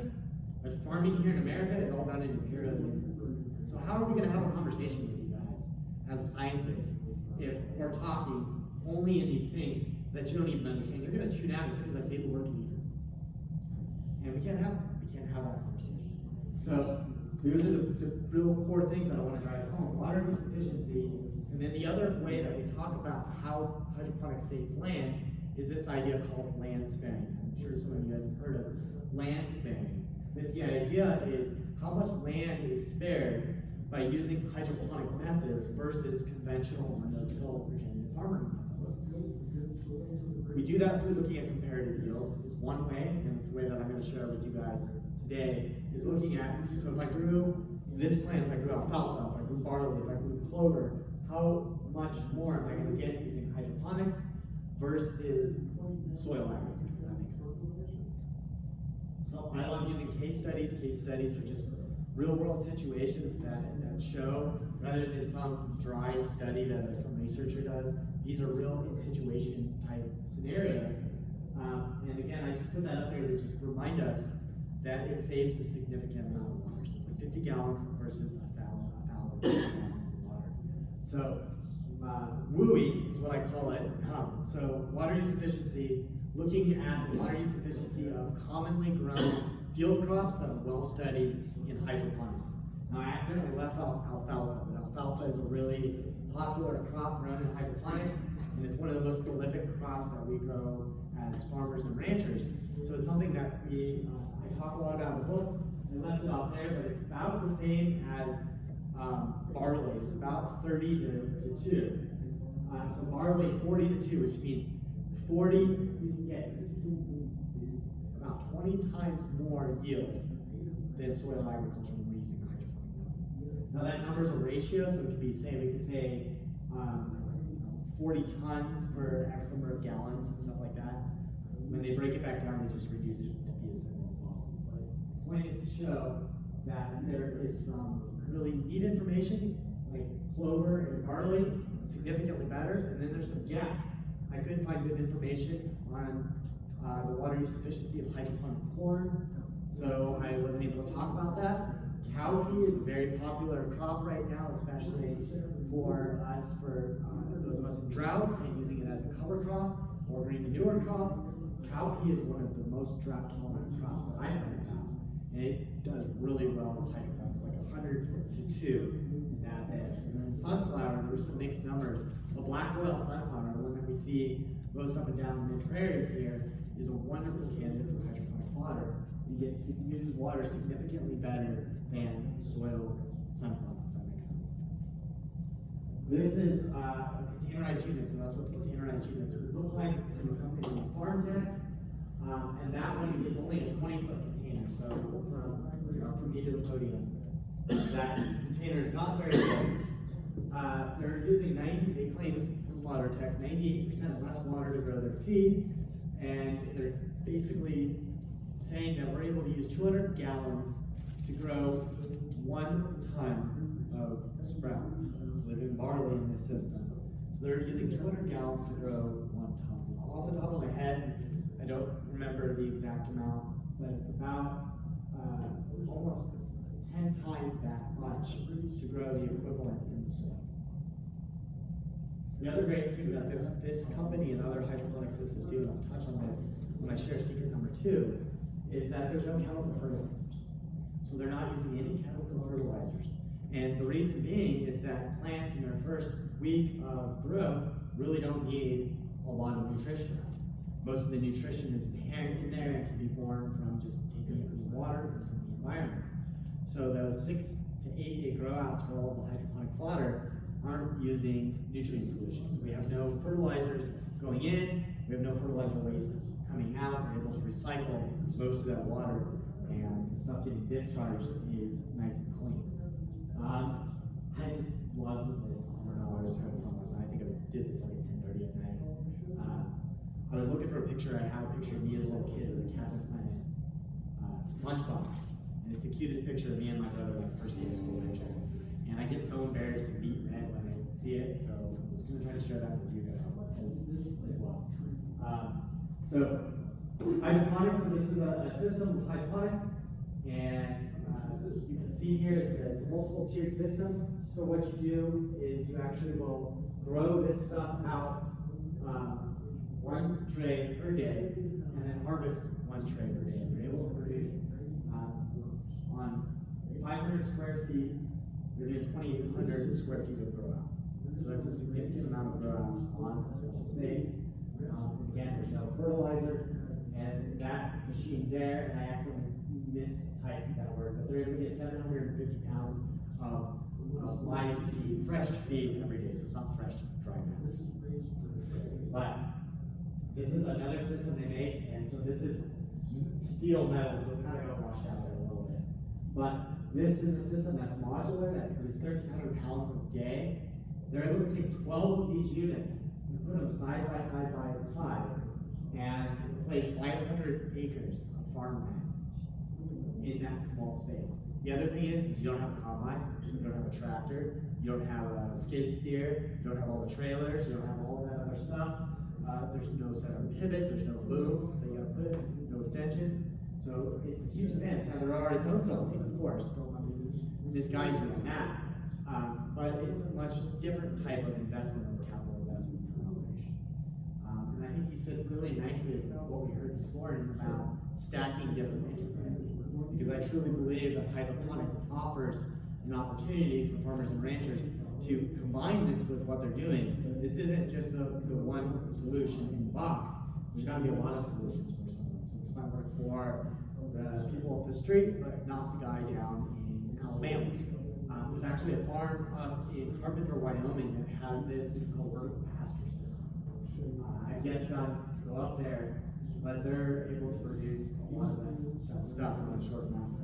but farming here in America is all done in imperial units. So how are we going to have a conversation with you guys as a scientist if we're talking only in these things that you don't even understand? You're going to tune out as soon as I say the word leader. And we can't have that conversation. So those are the real core things that I want to drive home. Water use efficiency. And then the other way that we talk about how hydroponics saves land is this idea called land sparing. I'm sure some of you guys have heard of land sparing. The idea is how much land is spared by using hydroponic methods versus conventional or no-till regenerative farming methods. We do that through looking at comparative yields. It's one way, and it's the way that I'm going to share with you guys today, is looking at, so if I grew this plant, if I grew alfalfa, if I grew barley, if I grew clover, how much more am I going to get using hydroponics versus soil agriculture, if that makes sense. So I love using case studies. Case studies are just real world situations that show, rather than some dry study that some researcher does, these are real in situation type scenarios. And again, I just put that up there to just remind us that it saves a significant amount of water. So it's like 50 gallons versus 1,000 gallons of water. So WUI is what I call it. So water use efficiency, looking at the water use efficiency of commonly grown field crops that are well studied in hydroponics. Now I accidentally left off alfalfa, but alfalfa is a really popular crop grown in hydroponics, and it's one of the most prolific crops that we grow as farmers and ranchers. So it's something that I talk a lot about in the book. I left it off there, but it's about the same as barley. It's about 30 to 2. So barley 40 to 2, which means 40, you get about 20 times more yield than soil agriculture when we're using hydroponic. Now that number is a ratio, so it could be, we could say 40 tons per X number of gallons and stuff like that. When they break it back down, they just reduce it to be as simple as possible. But the point is to show that there is some really neat information, like clover and barley, significantly better, and then there's some gaps. I couldn't find good information on the water use efficiency of hydroponic corn, so I wasn't able to talk about that. Cowpea is a very popular crop right now, especially for us, for those of us in drought and using it as a cover crop or green manure crop. Cowpea is one of the most drought tolerant crops that I've heard about, and it does really well with hydroponics, like 100 to 2 in that bed. And then sunflower, there were some mixed numbers. The black oil sunflower, the one that we see most up and down the mid prairies here, is a wonderful candidate for hydroponic fodder. It uses water significantly better than soil sunflower, if that makes sense. This is a containerized unit, so that's what the containerized units would look like from a company like FarmTech. And that one is only a 20-foot container, so from me to the podium. That container is not very big. They're using they claim from WaterTech, 98% less water to grow their feed, and they're basically saying that we're able to use 200 gallons to grow 1 ton of sprouts. So they're doing barley in this system. So they're using 200 gallons to grow 1 ton. Off the top of my head, I don't remember the exact amount, but it's about almost 10 times that much to grow the equivalent in the soil. The other great thing that this company and other hydroponic systems do, and I'll touch on this when I share secret number 2, is that there's no chemical fertilizers. So they're not using any chemical fertilizers. And the reason being is that plants in their first week of growth really don't need a lot of nutrition. Most of the nutrition is inherent in there and can be born from just taking it from the water and from the environment. So those 6 to 8 day grow outs for all of the hydroponic fodder aren't using nutrient solutions. We have no fertilizers going in, we have no fertilizer waste coming out. We're able to recycle most of that water, and the stuff getting discharged is nice and clean. I just loved this. I don't know, I was having fun last night. I think I did this like 10:30 at night. I was looking for a picture. I have a picture of me as a little kid with a Captain Planet lunchbox. And it's the cutest picture of me and my brother, like first day of school picture. And I get so embarrassed to beat red when I see it, so I'm just going to try to share that with you guys as well. So hydroponics, so this is a system of hydroponics, and you can see here it's a multiple tiered system. So what you do is you actually will grow this stuff out 1 tray per day, and then harvest 1 tray per day. They're able to produce on 500 square feet, they're doing 2,800 square feet of grow out. So that's a significant amount of grow out on a small space. Again, there's no fertilizer, and that machine there, and I accidentally mistyped that word, but they're able to get 750 pounds of live feed, fresh feed every day, so it's not fresh, dry matter. But this is another system they make, and so this is steel metal, so it kind of got washed out there a little bit. But This is a system that's modular, that produces 1,300 pounds a day. They're able to take 12 of these units and put them side by side, and replace 500 acres of farmland in that small space. The other thing is you don't have a combine, you don't have a tractor, you don't have a skid steer, you don't have all the trailers, you don't have all that other stuff. There's no center pivot, there's no booms that you gotta put, no extensions. So it's a huge advantage. Now there are its own subtleties, of course, don't let me misguide you on that. But it's a much different type of investment or capital investment for an operation. And I think these fit really nicely with what we heard this morning about stacking different enterprises. Because I truly believe that hydroponics offers an opportunity for farmers and ranchers to combine this with what they're doing. This isn't just the one solution in the box. There's got to be a lot of solutions for someone. So this might work for the people up the street, but not the guy down in Alabama. There's actually a farm up in Carpenter, Wyoming that has this. This is called vertical pasture system. I've yet to go up there, but they're able to produce a lot of that stuff on a short amount.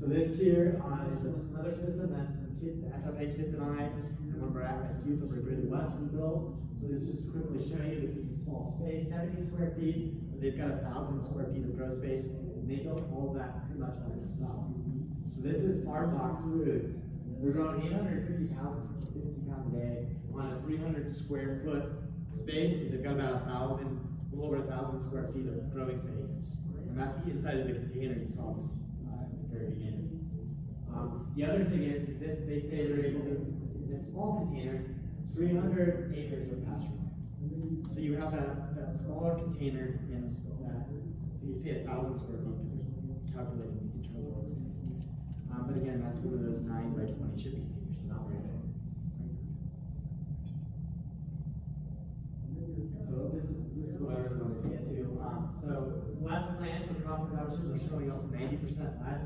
So this here is another system that some the FFA kids and I, remember at-risk youth over at Greeley West, we built. So this just to quickly show you, this is a small space, 70 square feet, but they've got 1,000 square feet of grow space, and they built all of that pretty much by themselves. So this is Farm Box Foods. They're growing 850 pounds, 50 pounds a day on a 300 square foot space, but they've got about 1,000, a little over 1,000 square feet of growing space. And that's the inside of the container you saw this at the very beginning. The other thing is this, they say they're able to, in this small container, 300 acres of pasture land. So you have that smaller container in that, you see 1,000 square feet because they're calculating the internal growth space. But again, that's one of those 9 by 20 shipping containers, so not very big. So this is what I really wanted to get to. So less land for crop production, they're showing up to 90% less.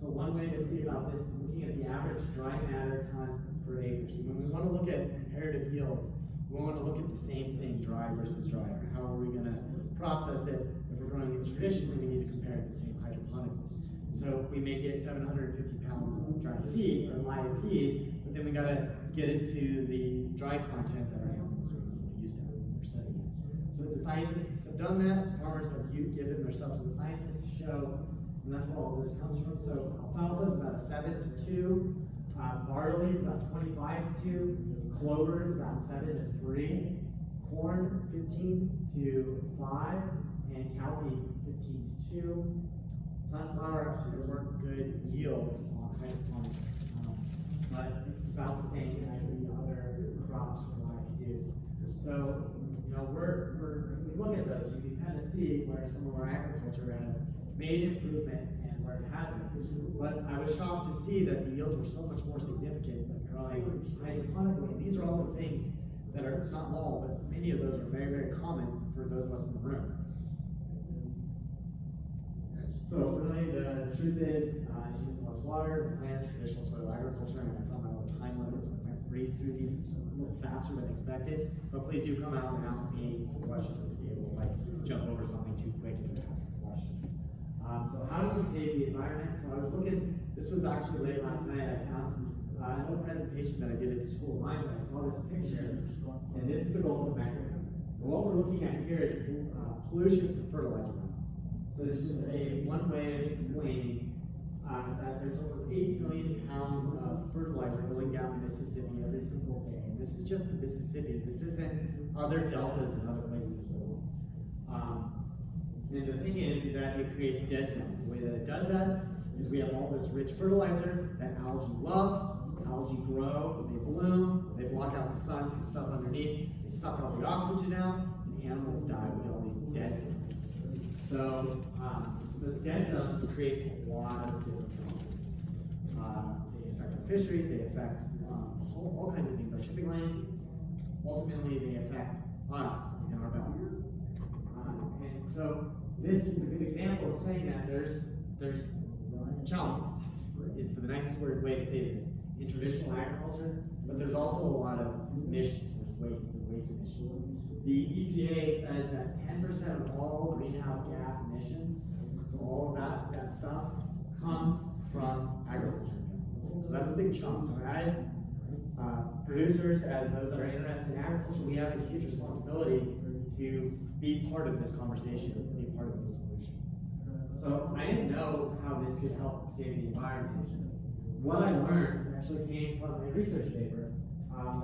So one way to see about this is looking at the average dry matter ton per acre. So when we want to look at comparative yields, we want to look at the same thing, dry versus dry, or how are we going to process it? If we're growing it traditionally, we need to compare it to the same hydroponically. So we may get 750 pounds of dry feed or live feed, but then we got to get it to the dry content that our animals are really used to having when they're studying it. So the scientists have done that. Farmers have given their stuff to the scientists to show, and that's where all this comes from. So alfalfa is about a 7 to 2, barley is about 25 to 2, clover is about 7 to 3, corn 15 to 5, and cowpea 15 to 2. Sunflower, there weren't good yields on hydroponics, but it's about the same as the other crops from what I produce. So, you know, when we look at those, you can kind of see where some of our agriculture has made improvement and where it hasn't. But I was shocked to see that the yields were so much more significant than growing hydroponically. And these are all the things that are, not all, but many of those are very, very common for those of us in the room. So really the truth is, using less water, less land, traditional soil agriculture, and I saw my little time limit, so I might breeze through these a little faster than expected. But please do come out and ask me some questions at the table, like jump over something too quick if you ask a question. So how do we save the environment? So I was looking, this was actually late last night, I found an old presentation that I did at the School of Mines, and I saw this picture, and this is the Gulf of Mexico. And what we're looking at here is pollution from fertilizer runoff. So this is one way of explaining that there's over 8 million pounds of fertilizer going down the Mississippi every single day. And this is just the Mississippi. This isn't other deltas and other places in the world. And the thing is that it creates dead zones. The way that it does that is we have all this rich fertilizer that algae love. Algae grow, they bloom, they block out the sun from stuff underneath, they suck all the oxygen out, and animals die. We get all these dead zones. So those dead zones create a lot of different problems. They affect our fisheries, they affect all kinds of things, our shipping lanes. Ultimately, they affect us and our values. And so this is a good example of saying that there's challenges. Is the nicest way to say it is in traditional agriculture, but there's also a lot of emissions. There's waste emissions. The EPA says that 10% of all greenhouse gas emissions, so all of that stuff, comes from agriculture. So that's a big chunk. So as producers, as those that are interested in agriculture, we have a huge responsibility to be part of this conversation, be part of this solution. So I didn't know how this could help save the environment. What I learned actually came from a research paper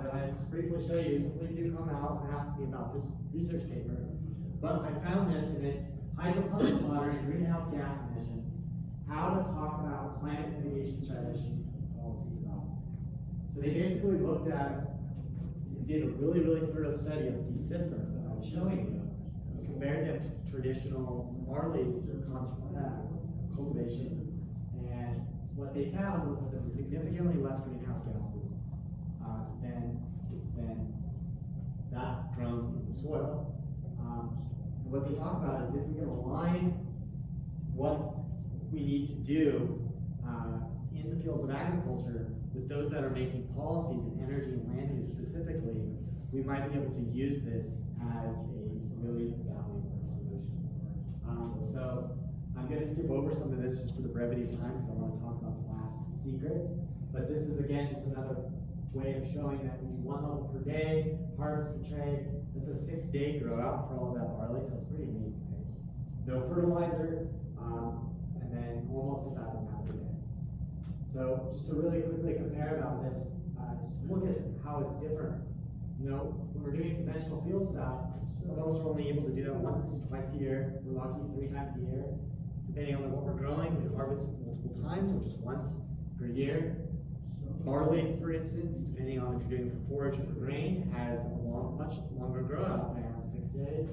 that I just briefly show you, so please do come out and ask me about this research paper. But I found this, and it's hydroponic water and greenhouse gas emissions, how to talk about climate mitigation strategies and policy development. So they basically looked at, did a really, really thorough study of these systems that I was showing you, and compared them to traditional barley cultivation. And what they found was that there was significantly less greenhouse gases than that grown in the soil. And what they talk about is if we can align what we need to do in the fields of agriculture with those that are making policies in energy and land use specifically, we might be able to use this as a really valuable solution. So I'm going to skip over some of this just for the brevity of time because I want to talk about the last secret. But this is again just another way of showing that we do 1 level per day, harvest and trade. It's a 6-day grow out for all of that barley, so it's pretty amazing. Right? No fertilizer, and then almost 1,000 pounds a day. So just to really quickly compare about this, just look at how it's different. You know, when we're doing conventional field stuff, some of us are only able to do that once, twice a year. We're lucky 3 times a year. Depending on what we're growing, we harvest multiple times or just once per year. Barley, for instance, depending on if you're doing it for forage or for grain, has a much longer grow out than 6 days.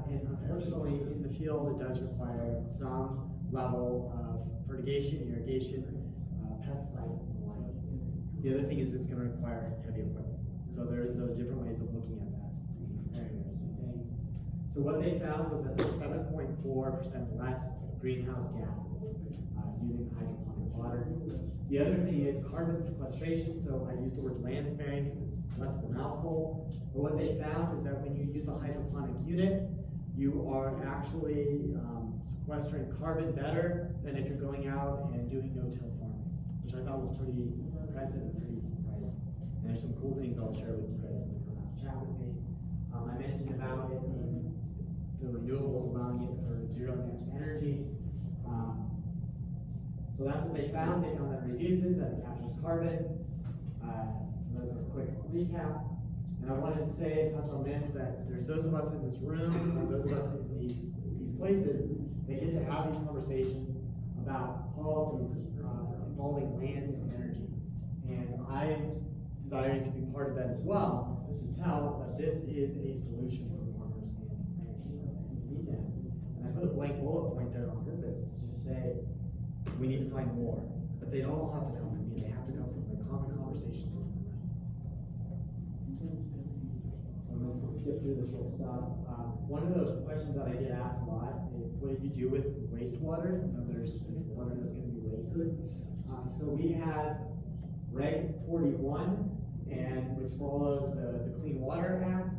And unfortunately, in the field, it does require some level of fertigation, irrigation, pesticides, and the like. The other thing is it's going to require heavy equipment. So there's those different ways of looking at that, comparing those two things. So what they found was that there was 7.4% less greenhouse gases using hydroponic water. The other thing is carbon sequestration. So I use the word land sparing because it's less of a mouthful. But what they found is that when you use a hydroponic unit, you are actually sequestering carbon better than if you're going out and doing no-till farming, which I thought was pretty impressive and pretty surprising. And there's some cool things I'll share with you guys when you come out and chat with me. I mentioned about it being the renewables allowing it for zero net energy. So that's what they found. They found that it reduces, that it captures carbon. So those are a quick recap. And I wanted to say, touch on this, that there's those of us in this room, and those of us in these places, that get to have these conversations about policies involving land and energy. And I'm desiring to be part of that as well, to tell that this is a solution for farmers and ranchers, and we need that. And I put a blank bullet point there on purpose to just say, we need to find more. But they don't all have to come from me, they have to come from the common conversations on the ground. So I'm just going to skip through this whole stuff. One of the questions that I get asked a lot is, what do you do with wastewater? You know, there's water that's going to be wasted. So we had Reg 41, and which follows the Clean Water Act,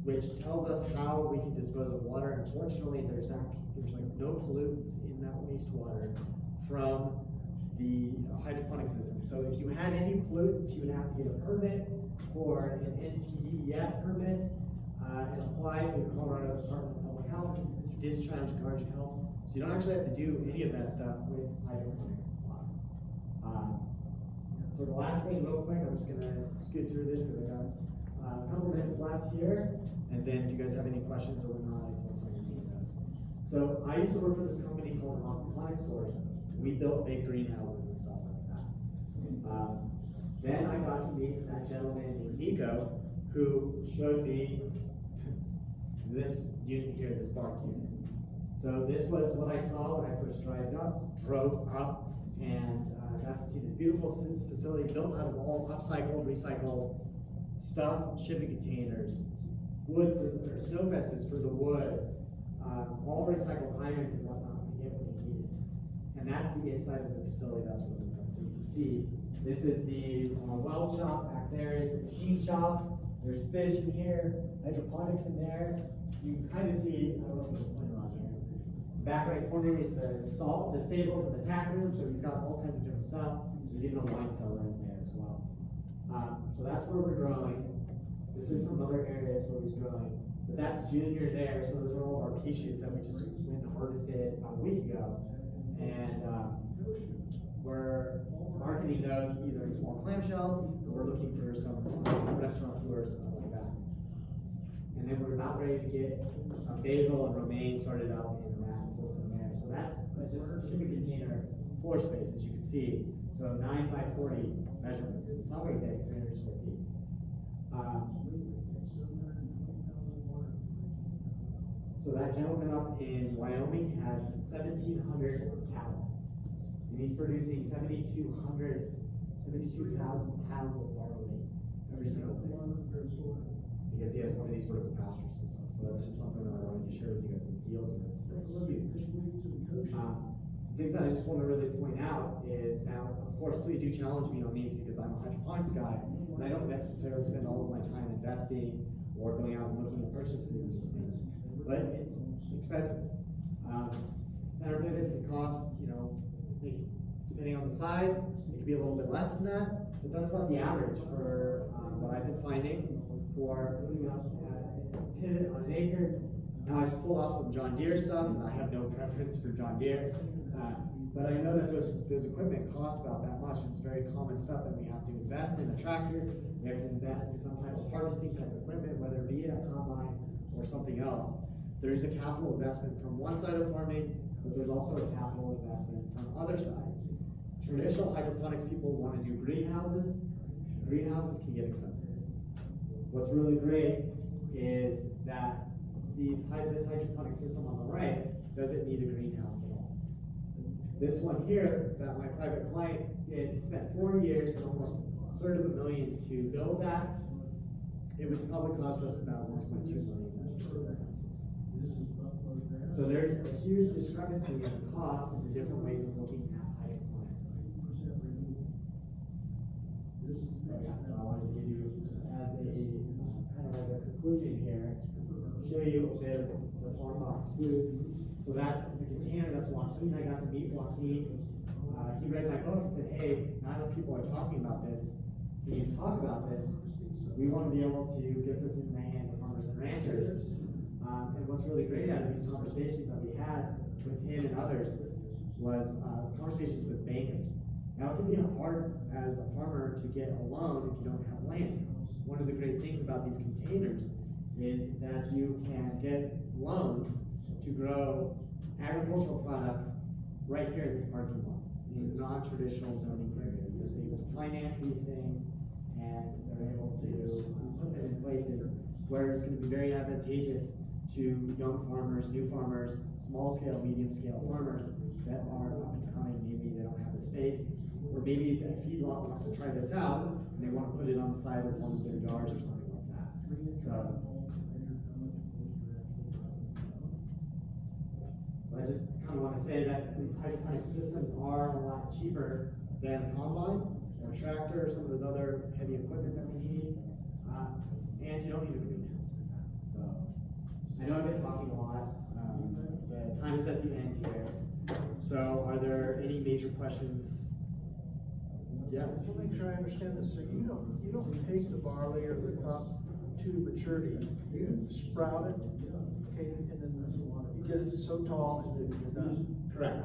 which tells us how we can dispose of water. Unfortunately, there's like no pollutants in that wastewater from the hydroponic system. So if you had any pollutants, you would have to get a permit for an NPDES permit and apply to the Colorado Department of Public Health to discharge garbage health. So you don't actually have to do any of that stuff with hydroponic water. So the last thing, real quick, I'm just going to scoot through this because I got a couple minutes left here. And then if you guys have any questions or whatnot, I can play your team does. So I used to work for this company called Aquaponic Source. We built big greenhouses and stuff like that. Then I got to meet that gentleman named Nico, who showed me this unit here, this bark unit. So this was what I saw when I first drove up, and got to see this beautiful facility built out of all upcycled, recycled stuff, shipping containers, wood or snow fences for the wood, all recycled iron and whatnot to get what they needed. And that's the inside of the facility. That's what it looks like. So you can see this is the weld shop. Back there is the machine shop. There's fish in here, hydroponics in there. You can kind of see, I don't know if there's a pointer on here. Back right corner is the stables and the tack room. So he's got all kinds of different stuff. There's even a wine cellar in there as well. So that's where we're growing. This is some other areas where he's growing. But that's junior there, so those are all of our pea shoots that we just went and harvested about a week ago. And we're marketing those either in small clamshells, or we're looking for some restaurateurs and stuff like that. And then we're about ready to get some basil and romaine started up in that system there. So that's just a shipping container floor space, as you can see. So 9 by 40 measurements. It's not very big, 300 square feet. So that gentleman up in Wyoming has 1,700 cattle. And he's producing 72,000 pounds of barley every single day. Because he has one of these vertical pasture systems. So that's just something that I wanted to share with you guys. His yields are huge. Things that I just want to really point out is now, of course, please do challenge me on these because I'm a hydroponics guy, and I don't necessarily spend all of my time investing or going out and looking at purchasing these things. But it's expensive. Center pivots can cost, depending on the size, it could be a little bit less than that, but that's about the average for what I've been finding for putting up a pivot on an acre. Now I just pulled off some John Deere stuff, and I have no preference for John Deere. But I know that those equipment cost about that much, and it's very common stuff that we have to invest in a tractor, we have to invest in some type of harvesting type of equipment, whether it be a combine or something else. There's a capital investment from one side of farming, but there's also a capital investment from other sides. Traditional hydroponics people want to do greenhouses. Greenhouses can get expensive. What's really great is that this hydroponic system on the right doesn't need a greenhouse at all. This one here that my private client did spent 4 years and almost $250,000 to build that. It would probably cost us about $1.2 million to build that system. So there's a huge discrepancy in the cost and the different ways of looking at hydroponics. So I wanted to give you just as a kind of as a conclusion here, show you a bit of the farm box foods. So that's the container, that's Joaquin. I got to meet Joaquin. He read my book and said, hey, not enough people are talking about this. Can you talk about this? We want to be able to get this in the hands of farmers and ranchers. And what's really great out of these conversations that we had with him and others was conversations with bankers. Now, it can be hard as a farmer to get a loan if you don't have land. One of the great things about these containers is that you can get loans to grow agricultural products right here in this parking lot in non-traditional zoning areas. They're able to finance these things, and they're able to put them in places where it's going to be very advantageous to young farmers, new farmers, small-scale, medium-scale farmers that are up and coming. Maybe they don't have the space, or maybe a feedlot wants to try this out and they want to put it on the side of one of their yards or something like that. So I just kind of want to say that these hydroponic systems are a lot cheaper than a combine or a tractor or some of those other heavy equipment that we need, and you don't need a greenhouse for that. So I know I've been talking a lot. The time is at the end here. So are there any major questions? Yes.
Just to make sure I understand this, so you don't take the barley or the crop to maturity. You sprout it, okay, and then you get it so tall and then you're done.
Correct.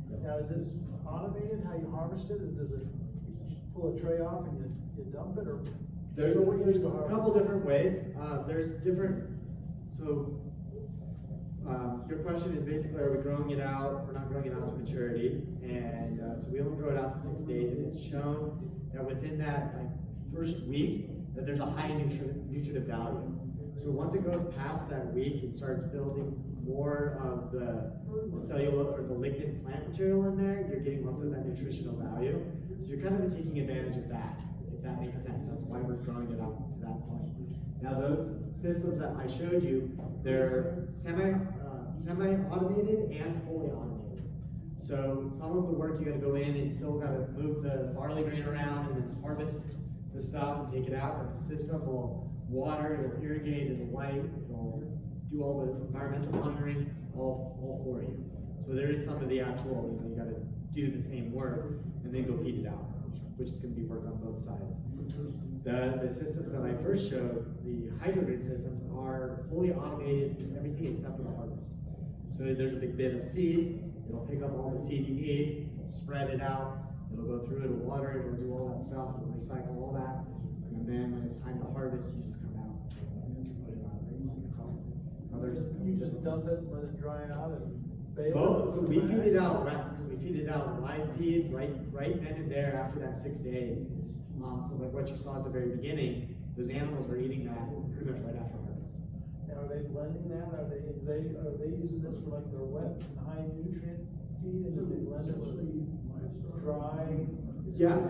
Yes. Now, is it automated how you harvest it, or does it pull a tray off and you dump it, or?
There's a couple different ways. There's different. So your question is basically, are we growing it out? We're not growing it out to maturity, and so we only grow it out to 6 days, and it's shown that within that first week that there's a high nutritive value. So once it goes past that week, it starts building more of the cellular or the lignin plant material in there. You're getting less of that nutritional value. So you're kind of taking advantage of that, if that makes sense. That's why we're growing it up to that point. Now those systems that I showed you, they're semi-automated and fully automated. So some of the work you got to go in and still got to move the barley grain around and then harvest the stuff and take it out, but the system will water, it'll irrigate, it'll light, it'll do all the environmental monitoring all for you. So there is some of the actual, you got to do the same work and then go feed it out, which which is going to be work on both sides. The systems that I first showed, the hydrogrid systems, are fully automated, everything except for the harvest. So there's a big bin of seeds, it'll pick up all the seed you need, spread it out, it'll go through, it'll water it, it'll do all that stuff, it'll recycle all that, and then when it's time to harvest, you just come out and put it on.
You just dump it, let it dry out, and bale it.
Both, so we feed it out, live feed, right then and there after that 6 days. So like what you saw at the very beginning, those animals are eating that pretty much right after harvest.
And are they blending that? Are they using this for like their wet, high nutrient feed, and do they blend it with the dry?
Yeah,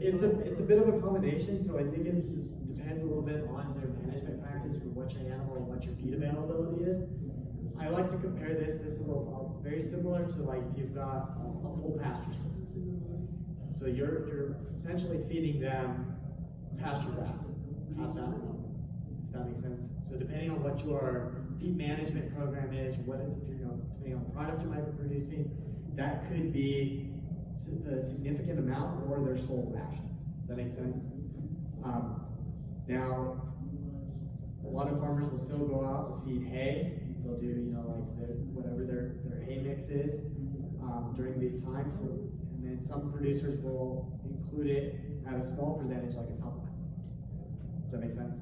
it's a bit of a combination, so I think it depends a little bit on their management practice for what your animal and what your feed availability is. I like to compare this is very similar to like if you've got a full pasture system. So you're essentially feeding them pasture grass at that level, if that makes sense. So depending on what your feed management program is, depending on the product you might be producing, that could be a significant amount or their sole rations. Does that make sense? Now, a lot of farmers will still go out and feed hay. They'll do, whatever their hay mix is during these times. And then some producers will include it at a small percentage, like a supplement. Does that make sense?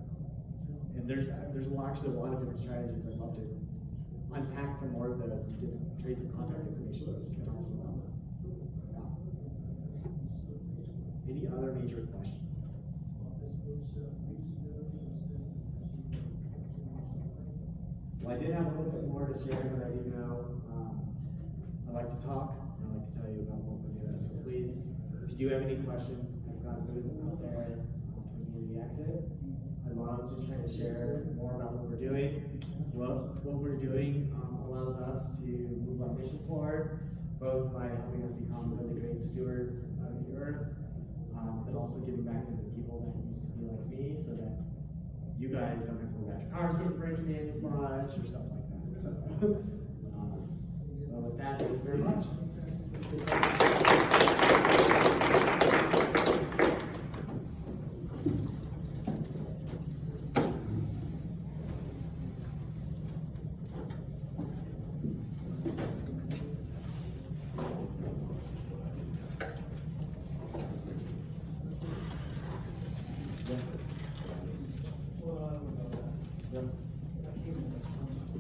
And there's actually a lot of different strategies. I'd love to unpack some more of those and get some trade some contact information that we can talk about. Yeah. Any other major questions? Well, I did have a little bit more to share, but I do know I like to talk, and I like to tell you about what we're doing. So please, if you do have any questions, I've got a booth out there towards the end of the exit. I'd love to try to share more about what we're doing. Well, what we're doing allows us to move our mission forward, both by helping us become really great stewards of the earth, but also giving back to the people that used to be like me, so that you guys don't have to worry about your cars getting breaking in as much or stuff like that. So, well, with that, thank you very much.